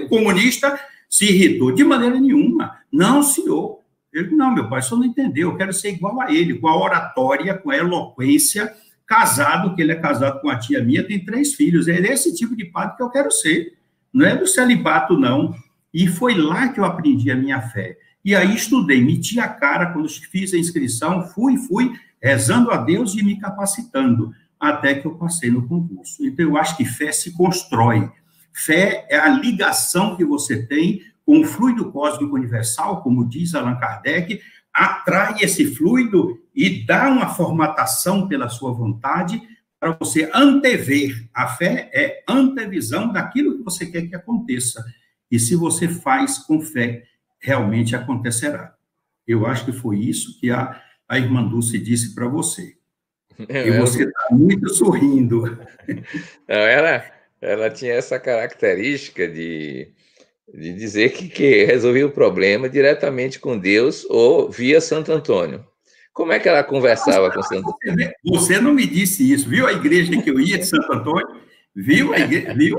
Speaker 2: O comunista se irritou: de maneira nenhuma. Não, senhor. Ele: não, meu pai, o senhor não entendeu. Eu quero ser igual a ele, com a oratória, com a eloquência, casado, que ele é casado com a tia minha, tem 3 filhos. É esse tipo de padre que eu quero ser. Não é do celibato, não. E foi lá que eu aprendi a minha fé. E aí estudei, meti a cara quando fiz a inscrição, fui rezando a Deus e me capacitando, até que eu passei no concurso. Então, eu acho que fé se constrói. Fé é a ligação que você tem com o fluido cósmico universal, como diz Allan Kardec, atrai esse fluido e dá uma formatação pela sua vontade para você antever. A fé é antevisão daquilo que você quer que aconteça. E se você faz com fé, realmente acontecerá. Eu acho que foi isso que a irmã Dulce disse para você. E você está muito sorrindo.
Speaker 1: Ela tinha essa característica de dizer que resolvia o problema diretamente com Deus ou via Santo Antônio. Como é que ela conversava com Santo Antônio?
Speaker 2: Você não me disse isso. Viu a igreja que eu ia de Santo Antônio? Viu a igreja? Viu?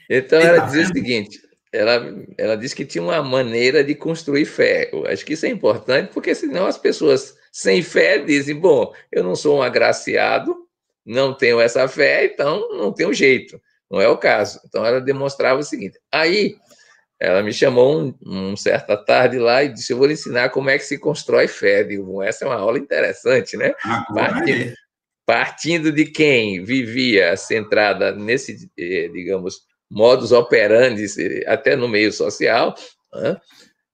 Speaker 1: Então, ela dizia o seguinte: ela disse que tinha uma maneira de construir fé. Eu acho que isso é importante, porque senão as pessoas sem fé dizem: bom, eu não sou um agraciado, não tenho essa fé, então não tenho jeito. Não é o caso. Então, ela demonstrava o seguinte. Aí, ela me chamou certa tarde lá e disse, eu vou lhe ensinar como é que se constrói fé. Digo, essa é uma aula interessante, né? Partindo de quem vivia centrada nesse, digamos, modus operandi, até no meio social, né?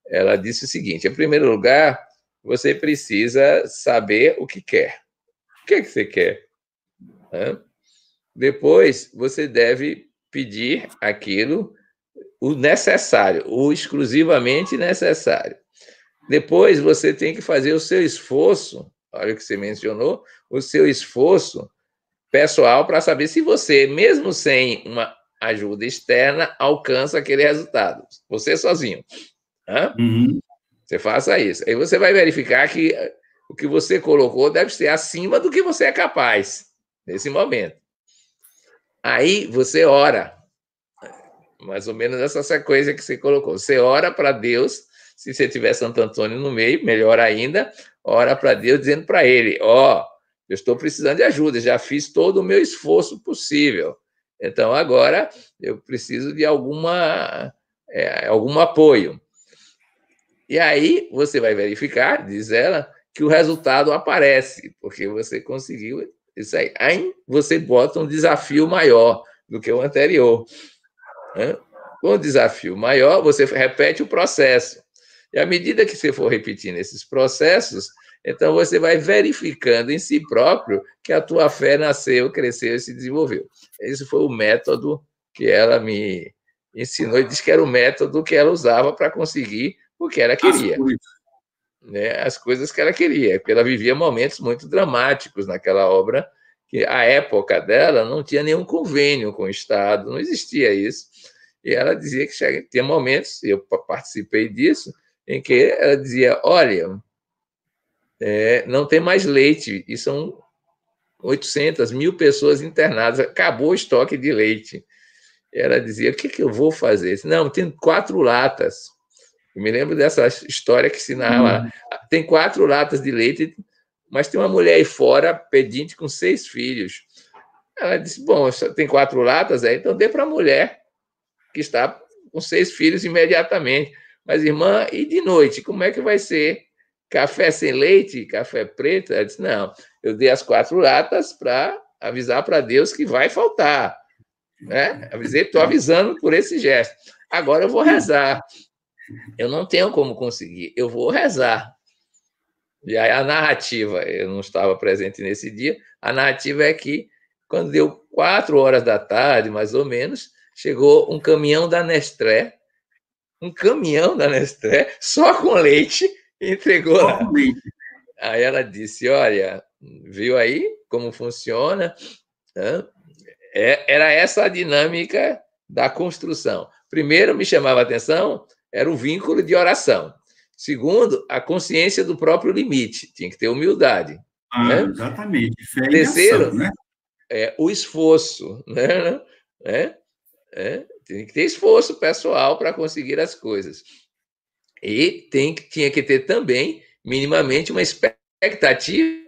Speaker 1: Ela disse o seguinte, em primeiro lugar, você precisa saber o que quer. O que é que você quer? Né? Depois, você deve pedir aquilo, o necessário, o exclusivamente necessário. Depois, você tem que fazer o seu esforço, olha o que você mencionou, o seu esforço pessoal para saber se você, mesmo sem uma ajuda externa, alcança aquele resultado. Você sozinho. Né? Você faça isso. Aí você vai verificar que o que você colocou deve ser acima do que você é capaz nesse momento. Aí você ora. Mais ou menos essa sequência que você colocou. Você ora para Deus, se você tiver Santo Antônio no meio, melhor ainda, ora para Deus dizendo para ele, ó, eu estou precisando de ajuda, já fiz todo o meu esforço possível. Então, agora, eu preciso de algum apoio. E aí, você vai verificar, diz ela, que o resultado aparece, porque você conseguiu isso aí. Aí, você bota um desafio maior do que o anterior. Com o desafio maior, você repete o processo. E à medida que você for repetindo esses processos, então você vai verificando em si próprio que a tua fé nasceu, cresceu e se desenvolveu. Esse foi o método que ela me ensinou e disse que era o método que ela usava para conseguir o que ela queria. As coisas que ela queria, porque ela vivia momentos muito dramáticos naquela obra, que a época dela não tinha nenhum convênio com o Estado, não existia isso. E ela dizia que tinha momentos, eu participei disso, em que ela dizia, olha, não tem mais leite, e são 800, 1.000 pessoas internadas, acabou o estoque de leite. E ela dizia, o que eu vou fazer? Disse, não, tem 4 latas. Eu me lembro dessa história que se narra lá. Tem 4 latas de leite, mas tem uma mulher aí fora, pedinte, com 6 filhos. Ela disse, bom, tem 4 latas, então dê para a mulher, que está com 6 filhos imediatamente. Mas, irmã, e de noite, como é que vai ser? Café sem leite? Café preto? Ela disse, não, eu dei as 4 latas para avisar para Deus que vai faltar. Né? Estou avisando por esse gesto. Agora eu vou rezar. Eu não tenho como conseguir, eu vou rezar. E aí a narrativa, eu não estava presente nesse dia, a narrativa é que, quando deu 4 horas da tarde, mais ou menos, chegou um caminhão da Nestlé, só com leite, e entregou lá. Aí ela disse, olha, viu aí como funciona? Era essa a dinâmica da construção. Primeiro, me chamava a atenção, era o vínculo de oração. Segundo, a consciência do próprio limite, tinha que ter humildade. Né?
Speaker 2: Exatamente, fé e
Speaker 1: Terceiro,
Speaker 2: ação, né?
Speaker 1: O esforço. Né? Tem que ter esforço pessoal para conseguir as coisas. E tinha que ter também, minimamente, uma expectativa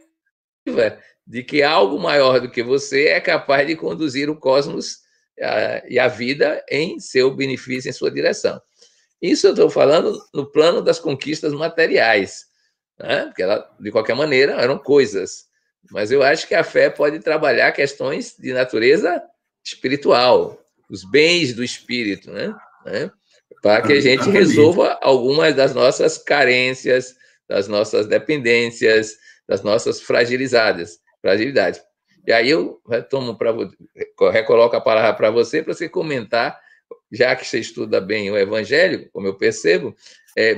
Speaker 1: de que algo maior do que você é capaz de conduzir o cosmos e a vida em seu benefício, em sua direção. Isso eu estou falando no plano das conquistas materiais, né? Porque de qualquer maneira, eram coisas. Mas eu acho que a fé pode trabalhar questões de natureza espiritual, os bens do espírito, né? Para que a gente resolva algumas das nossas carências, das nossas dependências, das nossas fragilidades. E aí eu recoloco a palavra para você comentar, já que você estuda bem o Evangelho, como eu percebo,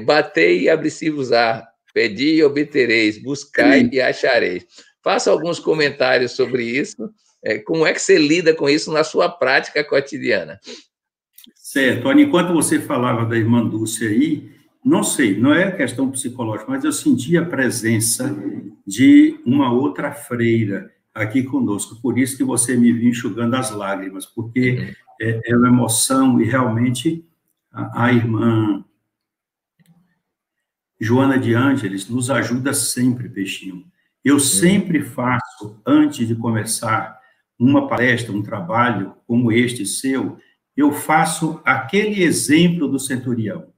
Speaker 1: batei e abri-se-vos-á, pedi e obtereis, buscai e achareis. Faça alguns comentários sobre isso, como é que você lida com isso na sua prática cotidiana?
Speaker 2: Certo. Olha, enquanto você falava da irmã Dulce aí, não sei, não é questão psicológica, mas eu senti a presença de uma outra freira aqui conosco, por isso que você me viu enxugando as lágrimas, porque é uma emoção e realmente a irmã Joana de Ângeles nos ajuda sempre, Peixinho. Eu sempre faço faço antes de começar uma palestra, um trabalho como este seu, eu faço aquele exemplo do centurião.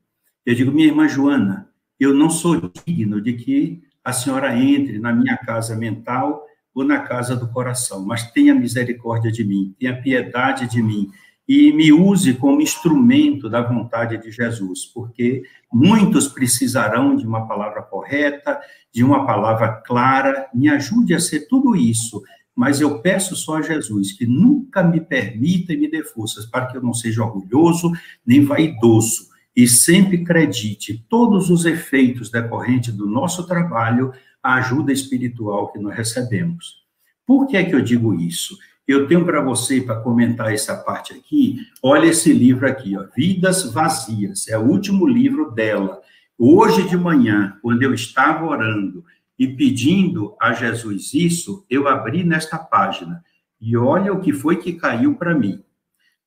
Speaker 2: Eu digo, minha irmã Joana, eu não sou digno de que a senhora entre na minha casa mental ou na casa do coração, mas tenha misericórdia de mim, tenha piedade de mim, e me use como instrumento da vontade de Jesus, porque muitos precisarão de uma palavra correta, de uma palavra clara, me ajude a ser tudo isso, mas eu peço só a Jesus que nunca me permita e me dê forças para que eu não seja orgulhoso nem vaidoso, e sempre acredite todos os efeitos decorrentes do nosso trabalho, a ajuda espiritual que nós recebemos. Por que é que eu digo isso? Eu tenho para você, para comentar essa parte aqui, olha esse livro aqui, ó, Vidas Vazias, é o último livro dela. Hoje de manhã, quando eu estava orando e pedindo a Jesus isso, eu abri nesta página, e olha o que foi que caiu para mim.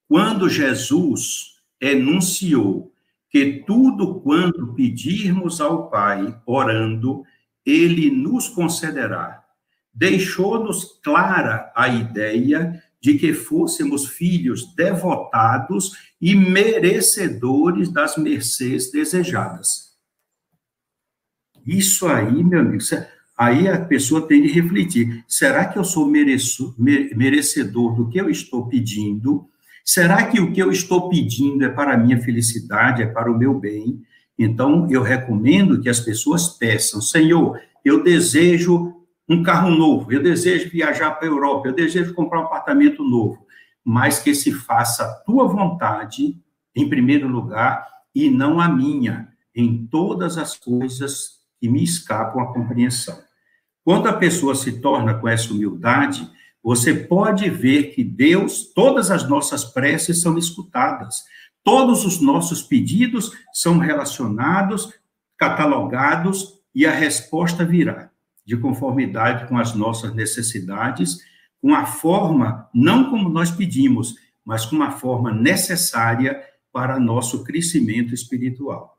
Speaker 2: Quando Jesus enunciou que tudo quanto pedirmos ao Pai, orando, Ele nos concederá, deixou-nos clara a ideia de que fôssemos filhos devotados e merecedores das mercês desejadas. Isso aí, meu amigo, aí a pessoa tem de refletir. Será que eu sou merecedor do que eu estou pedindo? Será que o que eu estou pedindo é para a minha felicidade, é para o meu bem? Então, eu recomendo que as pessoas peçam, Senhor, eu desejo um carro novo, eu desejo viajar para a Europa, eu desejo comprar um apartamento novo, mas que se faça a tua vontade, em primeiro lugar, e não a minha, em todas as coisas que me escapam à compreensão. Quando a pessoa se torna com essa humildade, você pode ver que Deus, todas as nossas preces são escutadas, todos os nossos pedidos são relacionados, catalogados, e a resposta virá de conformidade com as nossas necessidades, com a forma, não como nós pedimos, mas com uma forma necessária para nosso crescimento espiritual.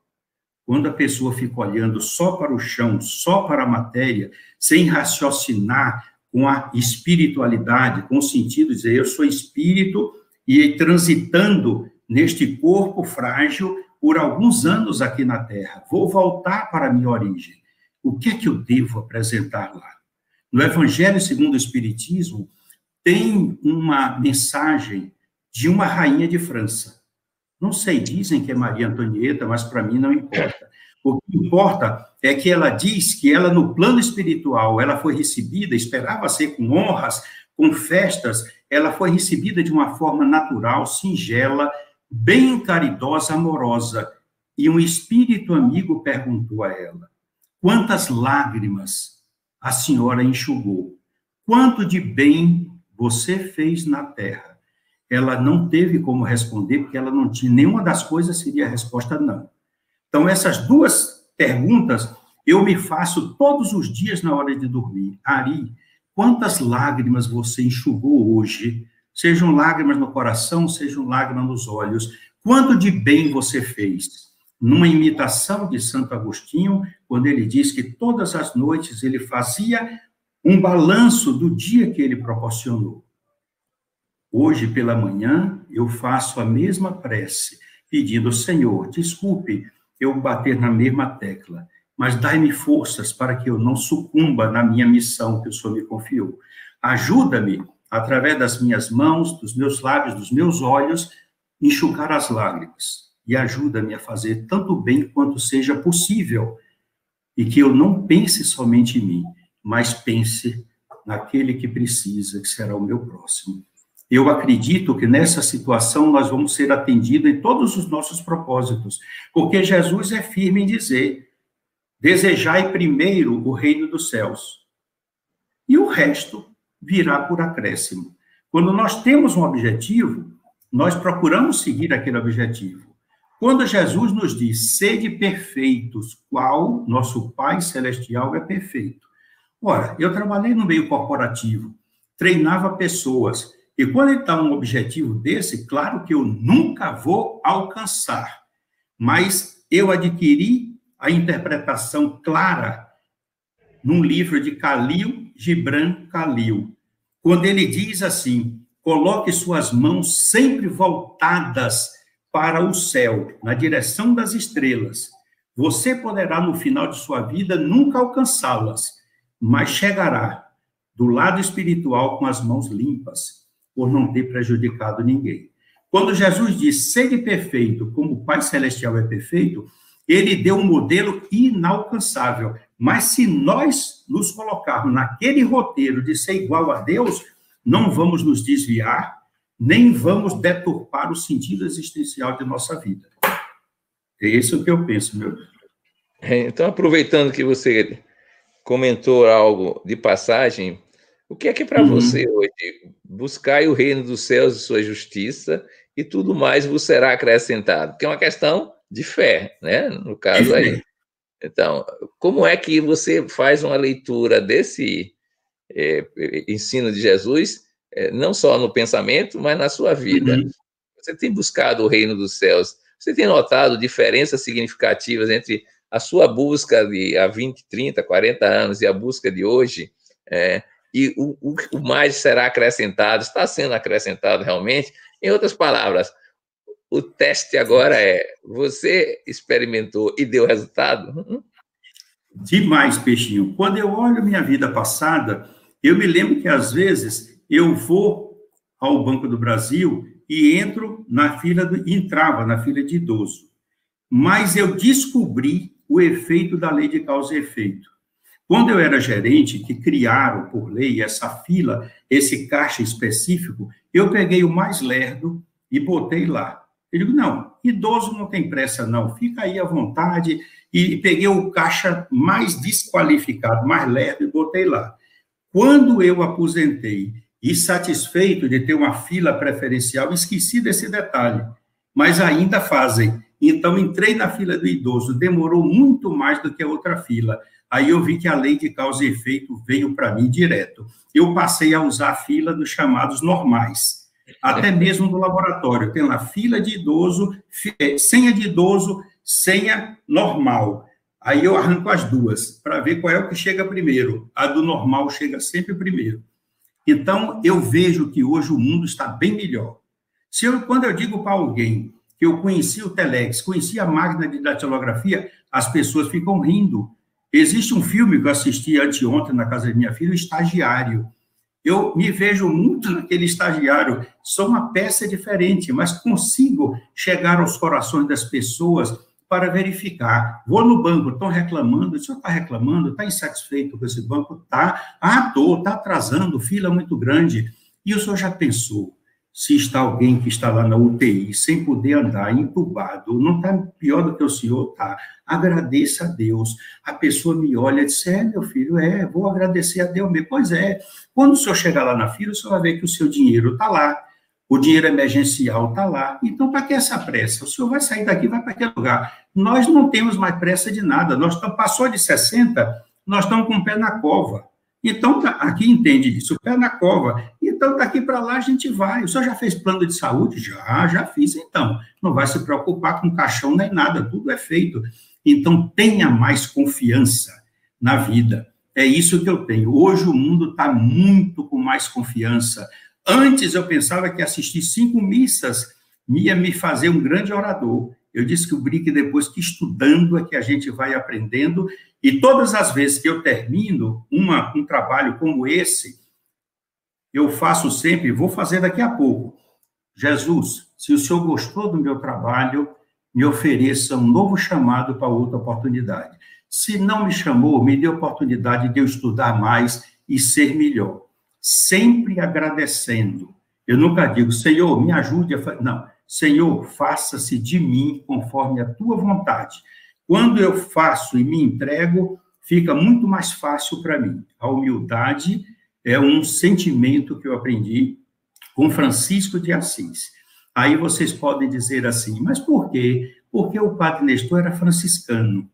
Speaker 2: Quando a pessoa fica olhando só para o chão, só para a matéria, sem raciocinar com a espiritualidade, com o sentido de dizer, eu sou espírito e transitando neste corpo frágil por alguns anos aqui na Terra, vou voltar para a minha origem. O que é que eu devo apresentar lá? No Evangelho segundo o Espiritismo, tem uma mensagem de uma rainha de França. Não sei, dizem que é Maria Antonieta, mas para mim não importa. O que importa é que ela diz que ela, no plano espiritual, ela foi recebida, esperava ser com honras, com festas, ela foi recebida de uma forma natural, singela, bem caridosa, amorosa. E um espírito amigo perguntou a ela, quantas lágrimas a senhora enxugou? Quanto de bem você fez na terra? Ela não teve como responder, porque ela não tinha, nenhuma das coisas seria a resposta não. Então, essas duas perguntas eu me faço todos os dias na hora de dormir. Ari, quantas lágrimas você enxugou hoje? Sejam lágrimas no coração, sejam lágrimas nos olhos. Quanto de bem você fez? Numa imitação de Santo Agostinho, quando ele diz que todas as noites ele fazia um balanço do dia que ele proporcionou. Hoje, pela manhã, eu faço a mesma prece, pedindo, Senhor, desculpe eu bater na mesma tecla, mas dai-me forças para que eu não sucumba na minha missão que o Senhor me confiou. Ajuda-me, através das minhas mãos, dos meus lábios, dos meus olhos, enxugar as lágrimas. E ajuda-me a fazer tanto bem quanto seja possível. E que eu não pense somente em mim, mas pense naquele que precisa, que será o meu próximo. Eu acredito que nessa situação nós vamos ser atendidos em todos os nossos propósitos, porque Jesus é firme em dizer, desejai primeiro o reino dos céus, e o resto virá por acréscimo. Quando nós temos um objetivo, nós procuramos seguir aquele objetivo. Quando Jesus nos diz, sede perfeitos, qual nosso Pai Celestial é perfeito. Ora, eu trabalhei no meio corporativo, treinava pessoas, e quando ele está um objetivo desse, claro que eu nunca vou alcançar, mas eu adquiri a interpretação clara num livro de Khalil Gibran Khalil, quando ele diz assim: coloque suas mãos sempre voltadas para o céu, na direção das estrelas. Você poderá, no final de sua vida, nunca alcançá-las, mas chegará do lado espiritual com as mãos limpas, por não ter prejudicado ninguém. Quando Jesus diz, sede perfeito, como o Pai Celestial é perfeito, ele deu um modelo inalcançável. Mas se nós nos colocarmos naquele roteiro de ser igual a Deus, não vamos nos desviar, nem vamos deturpar o sentido existencial de nossa vida. É isso que eu penso, meu Deus.
Speaker 1: Então, aproveitando que você comentou algo de passagem, o que é para você hoje? Buscai o reino dos céus e sua justiça, e tudo mais vos será acrescentado. Que é uma questão de fé, né? No caso aí. Então, como é que você faz uma leitura desse ensino de Jesus, não só no pensamento, mas na sua vida? Você tem buscado o reino dos céus? Você tem notado diferenças significativas entre a sua busca de há 20, 30, 40 anos e a busca de hoje? E o mais será acrescentado, está sendo acrescentado realmente? Em outras palavras, o teste agora você experimentou e deu resultado?
Speaker 2: Demais, Peixinho. Quando eu olho minha vida passada, eu me lembro que, às vezes, eu vou ao Banco do Brasil e entrava na fila de idoso. Mas eu descobri o efeito da lei de causa e efeito. Quando eu era gerente, que criaram, por lei, essa fila, esse caixa específico, eu peguei o mais lerdo e botei lá. Eu digo, não, idoso não tem pressa, não, fica aí à vontade. E peguei o caixa mais desqualificado, mais lerdo, e botei lá. Quando eu aposentei e satisfeito de ter uma fila preferencial, esqueci desse detalhe, mas ainda fazem. Então, entrei na fila do idoso, demorou muito mais do que a outra fila. Aí eu vi que a lei de causa e efeito veio para mim direto. Eu passei a usar a fila dos chamados normais, até mesmo do laboratório. Tem lá fila de idoso, senha de idoso, senha normal. Aí eu arranco as duas, para ver qual é o que chega primeiro. A do normal chega sempre primeiro. Então, eu vejo que hoje o mundo está bem melhor. Quando eu digo para alguém que eu conheci o Telex, conheci a máquina de datilografia, as pessoas ficam rindo. Existe um filme que eu assisti anteontem na casa da minha filha, O Estagiário. Eu me vejo muito naquele estagiário, sou uma peça diferente, mas consigo chegar aos corações das pessoas para verificar. Vou no banco, estão reclamando, o senhor está reclamando, está insatisfeito com esse banco? Está. Está atrasando, fila muito grande. E o senhor já pensou, se está alguém que está lá na UTI, sem poder andar, entubado, não está pior do que o senhor está? Agradeça a Deus. A pessoa me olha e diz, meu filho, vou agradecer a Deus mesmo. Pois é, quando o senhor chegar lá na fila, o senhor vai ver que o seu dinheiro está lá, o dinheiro emergencial está lá. Então, para que essa pressa? O senhor vai sair daqui e vai para aquele lugar. Nós não temos mais pressa de nada. Passou de 60, nós estamos com o pé na cova. Então, aqui entende isso, o pé na cova. Então, daqui para lá a gente vai. O senhor já fez plano de saúde? Já fiz, então. Não vai se preocupar com caixão nem nada, tudo é feito. Então, tenha mais confiança na vida. É isso que eu tenho. Hoje o mundo está muito com mais confiança. Antes eu pensava que assistir 5 missas ia me fazer um grande orador. Eu descobri que depois que estudando é que a gente vai aprendendo, e todas as vezes que eu termino um trabalho como esse, eu faço sempre, vou fazer daqui a pouco. Jesus, se o senhor gostou do meu trabalho, me ofereça um novo chamado para outra oportunidade. Se não me chamou, me dê a oportunidade de eu estudar mais e ser melhor. Sempre agradecendo. Eu nunca digo, Senhor, me ajude a fazer. Não, Senhor, faça-se de mim conforme a tua vontade. Quando eu faço e me entrego, fica muito mais fácil para mim. A humildade é um sentimento que eu aprendi com Francisco de Assis. Aí vocês podem dizer assim, mas por quê? Porque o Padre Nestor era franciscano.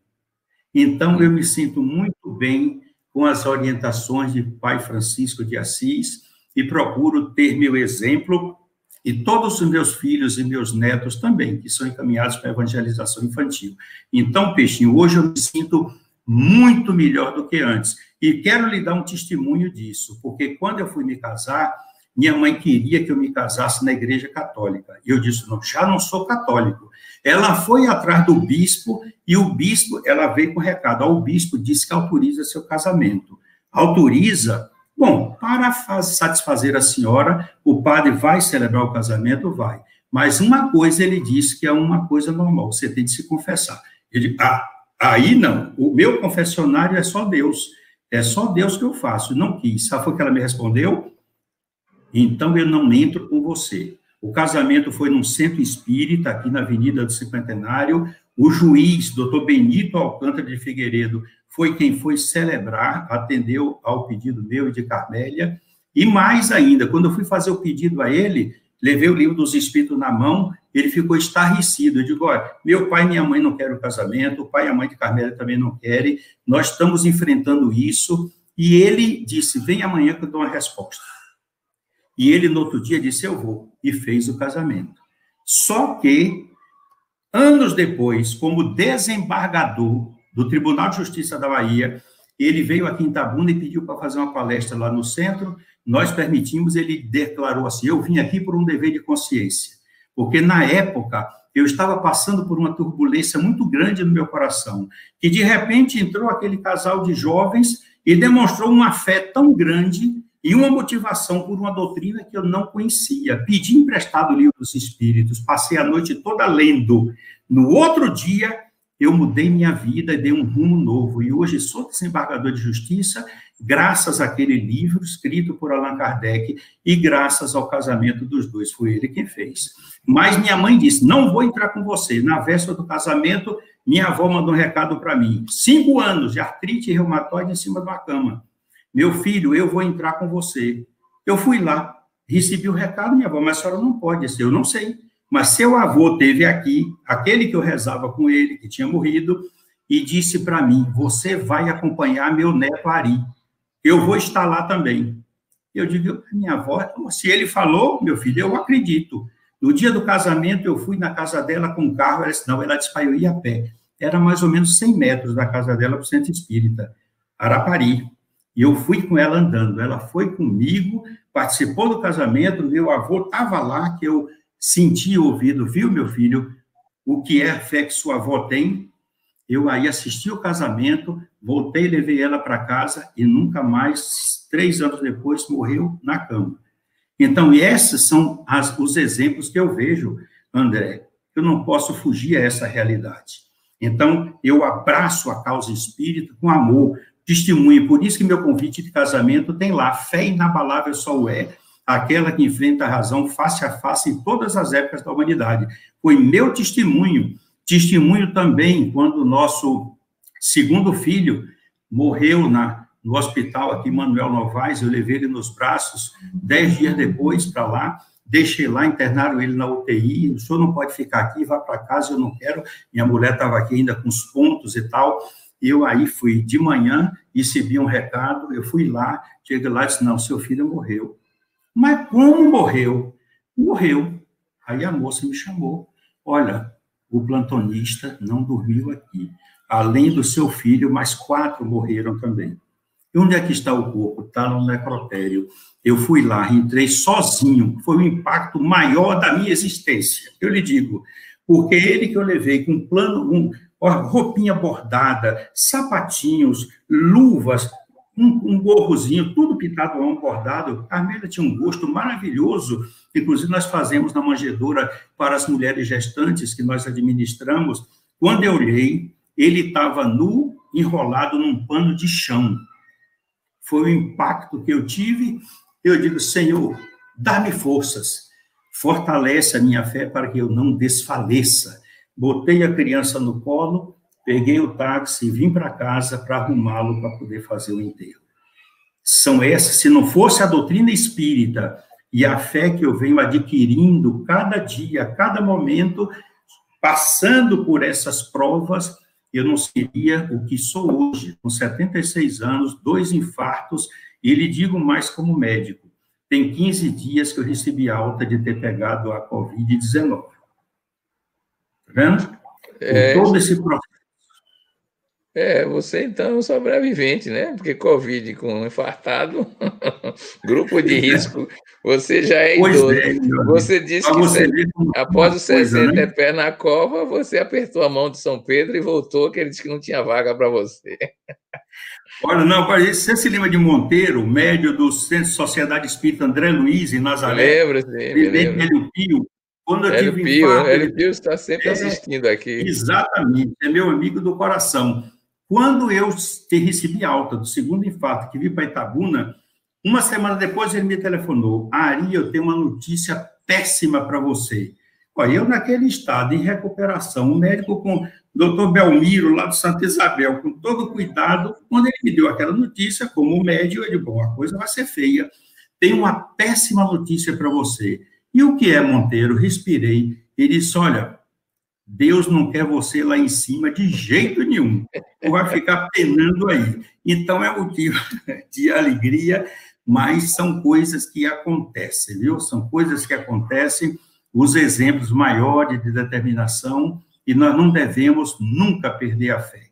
Speaker 2: Então, eu me sinto muito bem com as orientações de Pai Francisco de Assis e procuro ter meu exemplo e todos os meus filhos e meus netos também, que são encaminhados para a evangelização infantil. Então, Peixinho, hoje eu me sinto muito melhor do que antes. E quero lhe dar um testemunho disso, porque quando eu fui me casar, minha mãe queria que eu me casasse na igreja católica. E eu disse, não, já não sou católico. Ela foi atrás do bispo, e o bispo, ela veio com o recado. O bispo disse que autoriza seu casamento. Autoriza? Bom, para satisfazer a senhora, o padre vai celebrar o casamento? Vai. Mas uma coisa ele disse que é uma coisa normal, você tem de se confessar. Ele, aí não, o meu confessionário é só Deus que eu faço, não quis. Sabe o que ela me respondeu? Então eu não entro com você. O casamento foi num centro espírita, aqui na Avenida do Cinquentenário. O juiz, doutor Benito Alcântara de Figueiredo, foi quem foi celebrar, atendeu ao pedido meu e de Carmélia. E mais ainda, quando eu fui fazer o pedido a ele, levei o livro dos Espíritos na mão, ele ficou estarrecido. Eu digo, olha, meu pai e minha mãe não querem o casamento, o pai e a mãe de Carmélia também não querem, nós estamos enfrentando isso. E ele disse, vem amanhã que eu dou uma resposta. E ele, no outro dia, disse, eu vou, e fez o casamento. Só que, anos depois, como desembargador do Tribunal de Justiça da Bahia, ele veio aqui em Itabuna e pediu para fazer uma palestra lá no centro, nós permitimos, ele declarou assim, eu vim aqui por um dever de consciência, porque na época eu estava passando por uma turbulência muito grande no meu coração, que de repente entrou aquele casal de jovens e demonstrou uma fé tão grande e uma motivação por uma doutrina que eu não conhecia. Pedi emprestado o livro dos Espíritos, passei a noite toda lendo. No outro dia, eu mudei minha vida e dei um rumo novo. E hoje sou desembargador de justiça, graças àquele livro escrito por Allan Kardec e graças ao casamento dos dois. Foi ele quem fez. Mas minha mãe disse, não vou entrar com você. Na véspera do casamento, minha avó mandou um recado para mim. 5 anos de artrite reumatoide em cima de uma cama. Meu filho, eu vou entrar com você. Eu fui lá, recebi o recado, minha avó, mas a senhora não pode ser, eu não sei. Mas seu avô teve aqui, aquele que eu rezava com ele, que tinha morrido, e disse para mim, você vai acompanhar meu neto Ari. Eu vou estar lá também. Eu digo, minha avó, se ele falou, meu filho, eu acredito. No dia do casamento, eu fui na casa dela com o carro, ela disse, não, ela disse para eu ir a pé. Era mais ou menos 100 metros da casa dela para o Centro Espírita, Arapari. E eu fui com ela andando, ela foi comigo, participou do casamento, meu avô estava lá, que eu senti ouvido, viu, meu filho, o que é a fé que sua avó tem? Eu aí assisti o casamento, voltei, levei ela para casa e nunca mais, 3 anos depois, morreu na cama. Então, esses são os exemplos que eu vejo, André. Eu não posso fugir a essa realidade. Então, eu abraço a causa espírita com amor, testemunho. Por isso que meu convite de casamento tem lá, fé inabalável só o é, aquela que enfrenta a razão face a face em todas as épocas da humanidade. Foi meu testemunho também quando o nosso segundo filho morreu no hospital aqui, Manuel Novaes, eu levei ele nos braços, 10 dias depois para lá, deixei lá, internaram ele na UTI, o senhor não pode ficar aqui, vá para casa, eu não quero, minha mulher estava aqui ainda com os pontos e tal. Eu aí fui de manhã, recebi um recado, eu fui lá, cheguei lá e disse, não, seu filho morreu. Mas como morreu? Morreu. Aí a moça me chamou, olha, o plantonista não dormiu aqui. Além do seu filho, mais 4 morreram também. E onde é que está o corpo? Está no necrotério. Eu fui lá, entrei sozinho, foi o impacto maior da minha existência. Eu lhe digo, porque ele que eu levei com roupinha bordada, sapatinhos, luvas, um gorrozinho, tudo pintado a mão, bordado. A Carmélia tinha um gosto maravilhoso, inclusive nós fazemos na manjedoura para as mulheres gestantes que nós administramos. Quando eu olhei, ele estava nu, enrolado num pano de chão. Foi o impacto que eu tive. Eu digo, Senhor, dá-me forças, fortalece a minha fé para que eu não desfaleça. Botei a criança no colo, peguei o táxi e vim para casa para arrumá-lo para poder fazer o enterro. São essas, se não fosse a doutrina espírita e a fé que eu venho adquirindo cada dia, cada momento, passando por essas provas, eu não seria o que sou hoje, com 76 anos, 2 infartos, e lhe digo mais como médico, tem 15 dias que eu recebi alta de ter pegado a Covid-19. Tá vendo? Todo esse processo.
Speaker 1: Você então é um sobrevivente, né? Porque Covid com infartado, grupo de risco, você já é
Speaker 2: Pois
Speaker 1: idoso.
Speaker 2: é, meu amigo.
Speaker 1: Você disse
Speaker 2: Para
Speaker 1: que
Speaker 2: você ver
Speaker 1: após
Speaker 2: uma
Speaker 1: os
Speaker 2: coisa,
Speaker 1: 60 é
Speaker 2: né?
Speaker 1: pé na cova, você apertou a mão de São Pedro e voltou, que ele disse que não tinha vaga para você.
Speaker 2: Olha, não, você se lembra de Monteiro, médio do Centro de Sociedade Espírita André Luiz, em
Speaker 1: Me
Speaker 2: Nazaré,
Speaker 1: lembro, sim, me
Speaker 2: presidente
Speaker 1: lembro.
Speaker 2: Hélio Pio? Quando eu tive
Speaker 1: Hélio
Speaker 2: um
Speaker 1: Pio,
Speaker 2: infarto,
Speaker 1: Hélio
Speaker 2: ele
Speaker 1: Pio está sempre
Speaker 2: é
Speaker 1: assistindo aqui.
Speaker 2: exatamente, é meu amigo do coração. Quando eu recebi alta do segundo infarto, que vim para Itabuna, uma semana depois ele me telefonou: Ari, eu tenho uma notícia péssima para você. Olha, eu naquele estado, em recuperação, o médico com o doutor Belmiro, lá de Santa Isabel, com todo cuidado, quando ele me deu aquela notícia, como médico, eu disse: bom, a coisa vai ser feia. Tenho uma péssima notícia para você. E o que é, Monteiro? Respirei. Ele disse: olha, Deus não quer você lá em cima de jeito nenhum. Tu vai ficar penando aí. Então, é motivo de alegria, mas são coisas que acontecem, viu? São coisas que acontecem, os exemplos maiores de determinação, e nós não devemos nunca perder a fé.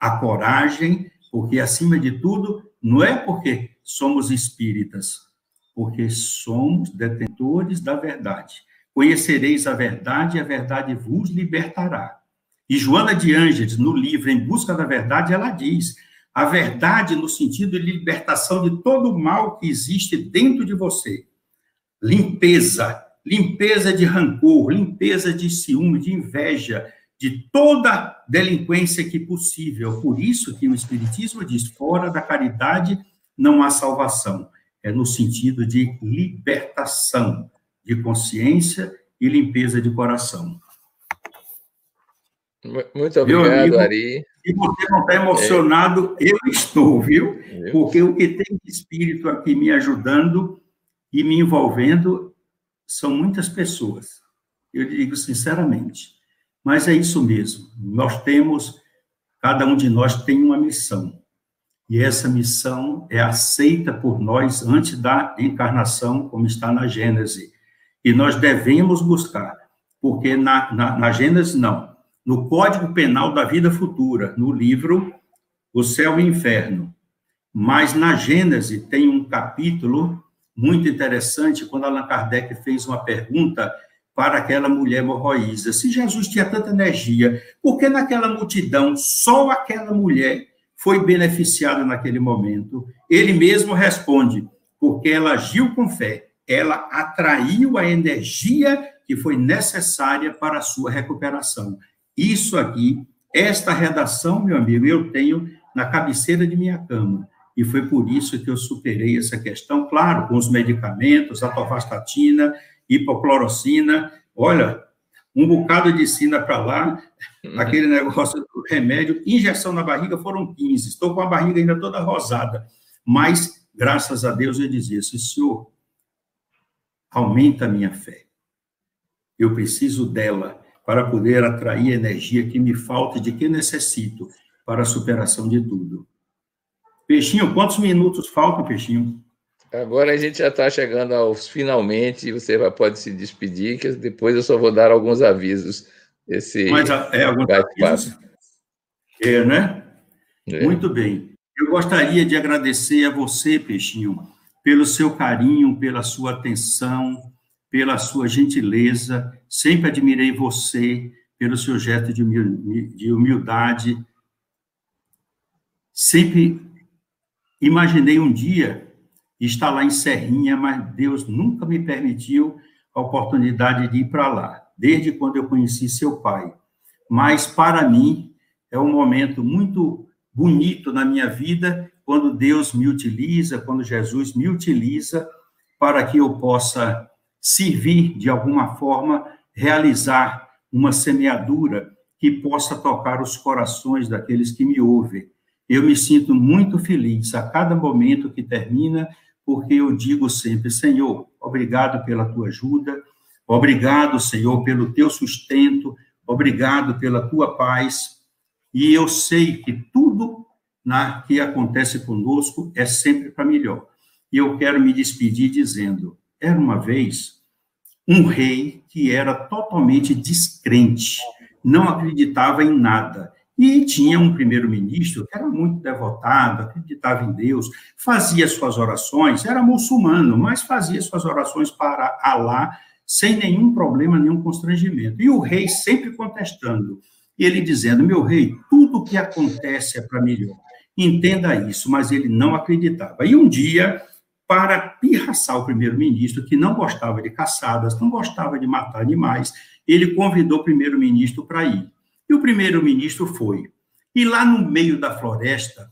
Speaker 2: A coragem, porque, acima de tudo, não é porque somos espíritas, porque somos detentores da verdade. Conhecereis a verdade, e a verdade vos libertará. E Joana de Ângeles, no livro Em Busca da Verdade, ela diz: a verdade no sentido de libertação de todo o mal que existe dentro de você. Limpeza, limpeza de rancor, limpeza de ciúme, de inveja, de toda delinquência que possível. Por isso que o Espiritismo diz: fora da caridade não há salvação. É no sentido de libertação de consciência e limpeza de coração.
Speaker 1: Muito
Speaker 2: Meu
Speaker 1: obrigado,
Speaker 2: amigo,
Speaker 1: Ari.
Speaker 2: se você não está emocionado, eu estou, viu? Porque o que tem de espírito aqui me ajudando e me envolvendo são muitas pessoas. Eu digo sinceramente. Mas é isso mesmo. Cada um de nós tem uma missão. E essa missão é aceita por nós antes da encarnação, como está na Gênese. E nós devemos buscar, porque na Gênese, não. No Código Penal da Vida Futura, no livro O Céu e o Inferno. Mas na Gênese tem um capítulo muito interessante, quando Allan Kardec fez uma pergunta para aquela mulher hemorroísa: se Jesus tinha tanta energia, por que naquela multidão só aquela mulher foi beneficiada naquele momento? Ele mesmo responde: porque ela agiu com fé, ela atraiu a energia que foi necessária para a sua recuperação. Isso aqui, esta redação, meu amigo, eu tenho na cabeceira de minha cama. E foi por isso que eu superei essa questão, claro, com os medicamentos, atorvastatina, hipoclorocina, olha, um bocado de sina para lá, aquele negócio do remédio, injeção na barriga foram 15, estou com a barriga ainda toda rosada, mas, graças a Deus, eu dizia: Senhor, aumenta a minha fé, eu preciso dela para poder atrair a energia que me falta e de que necessito para a superação de tudo. Peixinho, quantos minutos faltam, Peixinho?
Speaker 1: Agora a gente já está chegando aos finalmente, você pode se despedir, que depois eu só vou dar alguns avisos desse
Speaker 2: alguns avisos? Né? Muito bem. Eu gostaria de agradecer a você, Peixinho, pelo seu carinho, pela sua atenção, pela sua gentileza. Sempre admirei você, pelo seu gesto de humildade. Sempre imaginei um dia estar lá em Serrinha, mas Deus nunca me permitiu a oportunidade de ir para lá, desde quando eu conheci seu pai. Mas, para mim, é um momento muito bonito na minha vida, quando Deus me utiliza, quando Jesus me utiliza, para que eu possa servir, de alguma forma, realizar uma semeadura que possa tocar os corações daqueles que me ouvem. Eu me sinto muito feliz a cada momento que termina, porque eu digo sempre: Senhor, obrigado pela tua ajuda, obrigado, Senhor, pelo teu sustento, obrigado pela tua paz, e eu sei que tudo que acontece conosco é sempre para melhor. E eu quero me despedir dizendo: era uma vez um rei que era totalmente descrente, não acreditava em nada. E tinha um primeiro-ministro que era muito devotado, acreditava em Deus, fazia suas orações, era muçulmano, mas fazia suas orações para Alá sem nenhum problema, nenhum constrangimento. E o rei sempre contestando, e ele dizendo: meu rei, tudo o que acontece é para melhor. Entenda isso, mas ele não acreditava. E um dia, para pirraçar o primeiro-ministro, que não gostava de caçadas, não gostava de matar animais, ele convidou o primeiro-ministro para ir. E o primeiro-ministro foi. E lá no meio da floresta,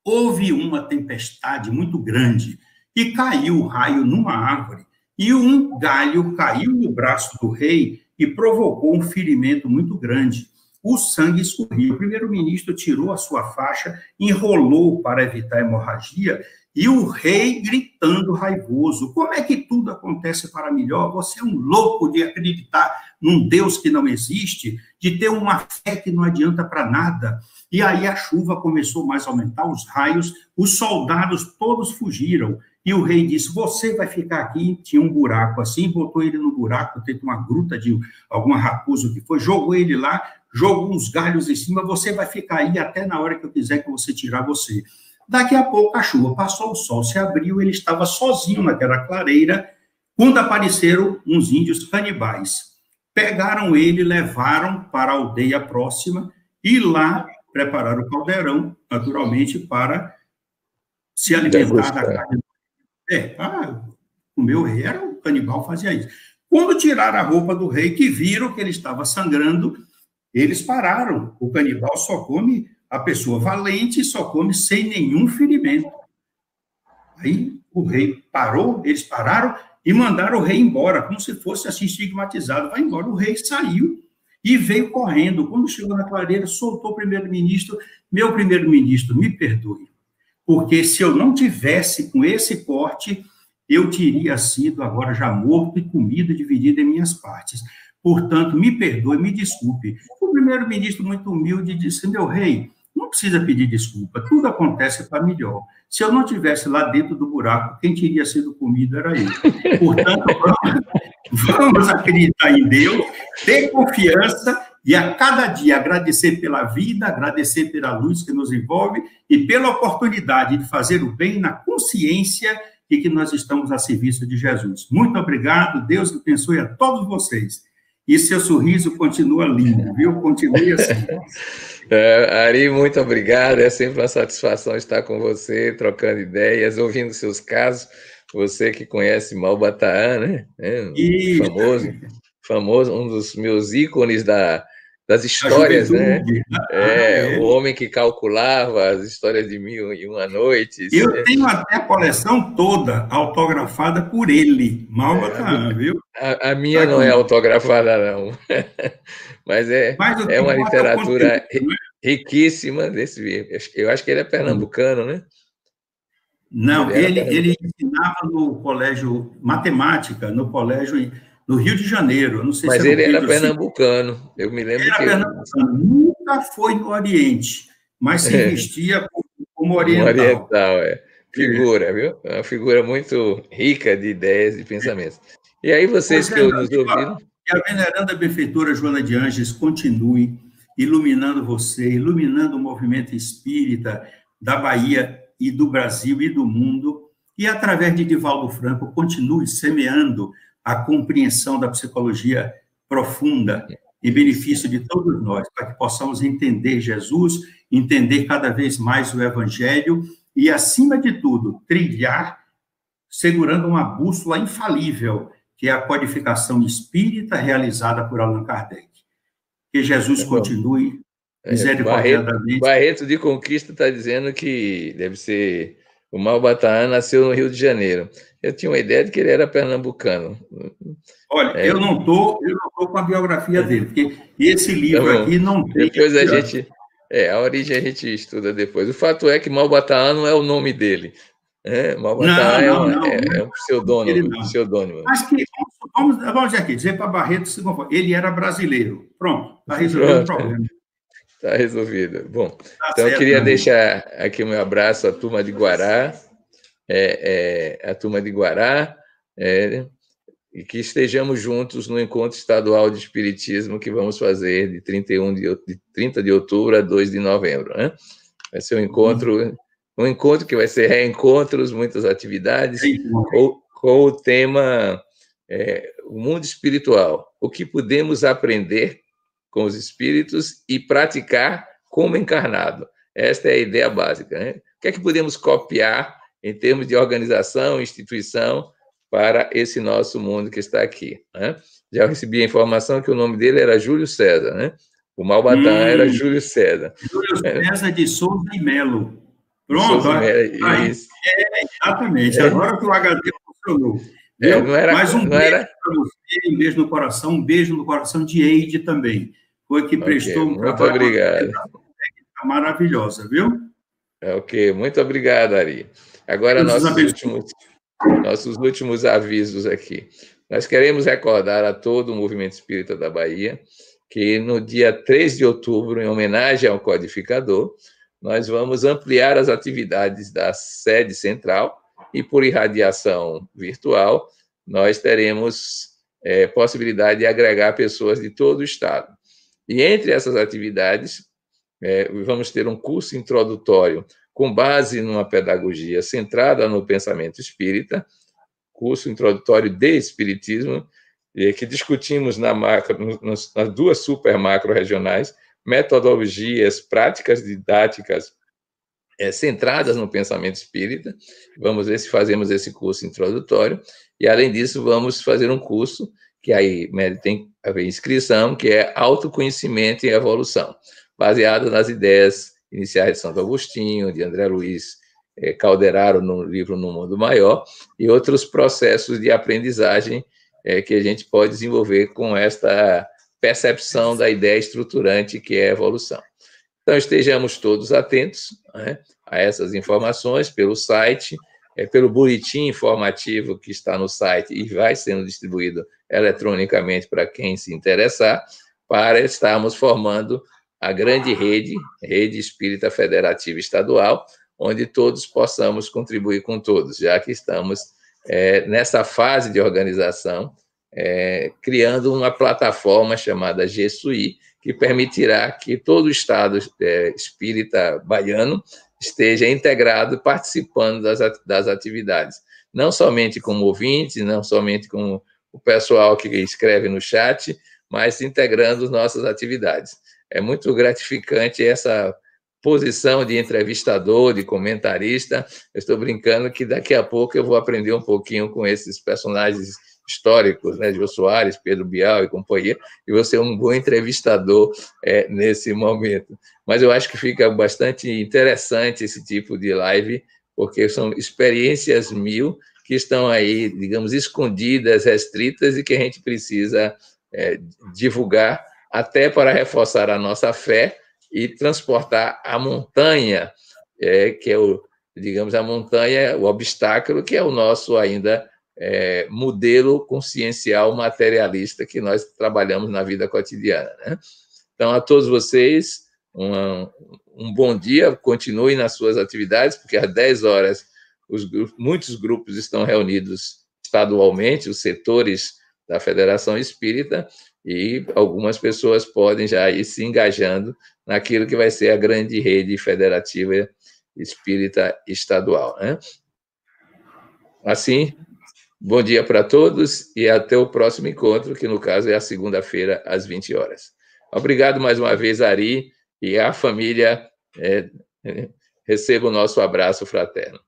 Speaker 2: houve uma tempestade muito grande e caiu o raio numa árvore. E um galho caiu no braço do rei e provocou um ferimento muito grande. O sangue escorria. O primeiro-ministro tirou a sua faixa, enrolou para evitar a hemorragia, e o rei gritando raivoso: como é que tudo acontece para melhor? Você é um louco de acreditar num Deus que não existe, de ter uma fé que não adianta para nada. E aí a chuva começou mais a aumentar, os raios, os soldados todos fugiram. E o rei disse: você vai ficar aqui. Tinha um buraco assim, botou ele no buraco, teve uma gruta de alguma raposa que foi, jogou ele lá, jogou uns galhos em cima, você vai ficar aí até na hora que eu quiser que você tirar você. Daqui a pouco a chuva passou, o sol se abriu, ele estava sozinho naquela clareira, quando apareceram uns índios canibais. Pegaram ele, levaram para a aldeia próxima e lá prepararam o caldeirão, naturalmente, para se alimentar da carne. O meu rei era o canibal, fazia isso. Quando tiraram a roupa do rei, que viram que ele estava sangrando, eles pararam. O canibal só come, a pessoa valente só come sem nenhum ferimento. Aí o rei parou, eles pararam e mandaram o rei embora, como se fosse assim estigmatizado. Vai embora. O rei saiu e veio correndo. Quando chegou na clareira, soltou o primeiro-ministro: meu primeiro-ministro, me perdoe, porque se eu não tivesse com esse corte, eu teria sido agora já morto e comido, dividido em minhas partes. Portanto, me perdoe, me desculpe. O primeiro-ministro, muito humilde, disse: meu rei, não precisa pedir desculpa, tudo acontece para melhor. Se eu não tivesse lá dentro do buraco, quem teria sido comido era eu. Portanto, vamos acreditar em Deus, ter confiança e a cada dia agradecer pela vida, agradecer pela luz que nos envolve e pela oportunidade de fazer o bem na consciência de que nós estamos a serviço de Jesus. Muito obrigado, Deus abençoe a todos vocês. E seu sorriso continua lindo, viu? Continue assim.
Speaker 1: Ari, muito obrigado. É sempre uma satisfação estar com você, trocando ideias, ouvindo seus casos. Você que conhece Malbataã, né? Famoso, um dos meus ícones das histórias, né? O homem que calculava as histórias de 1001 Noites.
Speaker 2: Eu tenho até a coleção toda autografada por ele, Malbataã, viu?
Speaker 1: A minha não é autografada, não. Mas é uma literatura riquíssima desse. Eu acho que ele é pernambucano, né?
Speaker 2: Não, ele ensinava no colégio matemática, no colégio no Rio de Janeiro. Não sei
Speaker 1: Mas
Speaker 2: se
Speaker 1: ele era pernambucano. Eu me lembro que
Speaker 2: pernambucano. Nunca foi no Oriente, mas se vestia como oriental.
Speaker 1: Oriental, figura, viu? É uma figura muito rica de ideias e pensamentos. E aí vocês que nos ouviram...
Speaker 2: Que a veneranda benfeitora Joana de Ângeles continue iluminando você, iluminando o movimento espírita da Bahia e do Brasil e do mundo, e através de Divaldo Franco continue semeando a compreensão da psicologia profunda em benefício de todos nós, para que possamos entender Jesus, entender cada vez mais o Evangelho e, acima de tudo, trilhar segurando uma bússola infalível, que é a codificação espírita realizada por Allan Kardec. Que Jesus continue misericordiosamente.
Speaker 1: Barreto de Conquista está dizendo que deve ser... O Malbataã nasceu no Rio de Janeiro. Eu tinha uma ideia de que ele era pernambucano.
Speaker 2: Olha, eu não estou com a biografia dele, porque esse livro aqui não tem...
Speaker 1: Depois a gente... a origem a gente estuda depois. O fato é que Malbataã não é o nome dele. Malbataã é um pseudônimo.
Speaker 2: Mas que, vamos aqui, dizer para Barreto, ele era brasileiro. Pronto, está resolvido o problema.
Speaker 1: Está resolvido. Bom, então eu queria deixar aqui o meu abraço à turma de Guará, e que estejamos juntos no Encontro Estadual de Espiritismo que vamos fazer de 30 de outubro a 2 de novembro, né? Vai ser um encontro que vai ser reencontros, muitas atividades, com o tema o mundo espiritual, o que podemos aprender com os espíritos e praticar como encarnado. Esta é a ideia básica, né? O que é que podemos copiar em termos de organização, instituição, para esse nosso mundo que está aqui, né? Já recebi a informação que o nome dele era Júlio César, né? O Malbatã era Júlio César.
Speaker 2: Júlio César de Souza e Melo. Pronto. Exatamente. Agora que o HD funcionou. Mais um beijo para você, um beijo no coração, um beijo no coração de Eide também. Foi que prestou um trabalho.
Speaker 1: Muito obrigado.
Speaker 2: Maravilhosa, viu?
Speaker 1: Ok, muito obrigado, Ari. Agora, nossos últimos avisos aqui. Nós queremos recordar a todo o Movimento Espírita da Bahia que no dia 3 de outubro, em homenagem ao codificador, nós vamos ampliar as atividades da sede central e, por irradiação virtual, nós teremos possibilidade de agregar pessoas de todo o Estado. E entre essas atividades, vamos ter um curso introdutório com base numa pedagogia centrada no pensamento espírita, curso introdutório de Espiritismo, que discutimos nas duas super macro-regionais, metodologias, práticas didáticas centradas no pensamento espírita. Vamos ver se fazemos esse curso introdutório. E, além disso, vamos fazer um curso que aí tem a ver inscrição, que é Autoconhecimento e Evolução, baseado nas ideias iniciais de Santo Agostinho, de André Luiz Calderaro, no livro No Mundo Maior, e outros processos de aprendizagem que a gente pode desenvolver com esta percepção da ideia estruturante que é a evolução. Então, estejamos todos atentos, né, a essas informações pelo site, pelo boletim informativo que está no site e vai sendo distribuído eletronicamente para quem se interessar, para estarmos formando a grande rede espírita federativa estadual, onde todos possamos contribuir com todos, já que estamos nessa fase de organização, criando uma plataforma chamada GESUI, que permitirá que todo o Estado espírita baiano esteja integrado, participando das atividades, não somente como ouvinte, não somente como o pessoal que escreve no chat, mas integrando nossas atividades. É muito gratificante essa posição de entrevistador, de comentarista. Eu estou brincando que daqui a pouco eu vou aprender um pouquinho com esses personagens históricos, né, Jô Soares, Pedro Bial e companhia, e vou ser um bom entrevistador nesse momento. Mas eu acho que fica bastante interessante esse tipo de live, porque são experiências mil que estão aí, digamos, escondidas, restritas, e que a gente precisa divulgar até para reforçar a nossa fé e transportar a montanha, que é digamos, a montanha, o obstáculo, que é o nosso ainda modelo consciencial materialista que nós trabalhamos na vida cotidiana, né? Então, a todos vocês, um bom dia, continuem nas suas atividades, porque às 10 horas muitos grupos estão reunidos estadualmente, os setores da Federação Espírita, e algumas pessoas podem já ir se engajando naquilo que vai ser a grande rede federativa espírita estadual, né? Assim, bom dia para todos e até o próximo encontro, que no caso é a segunda-feira, às 20 horas. Obrigado mais uma vez, Ari, e a família receba o nosso abraço fraterno.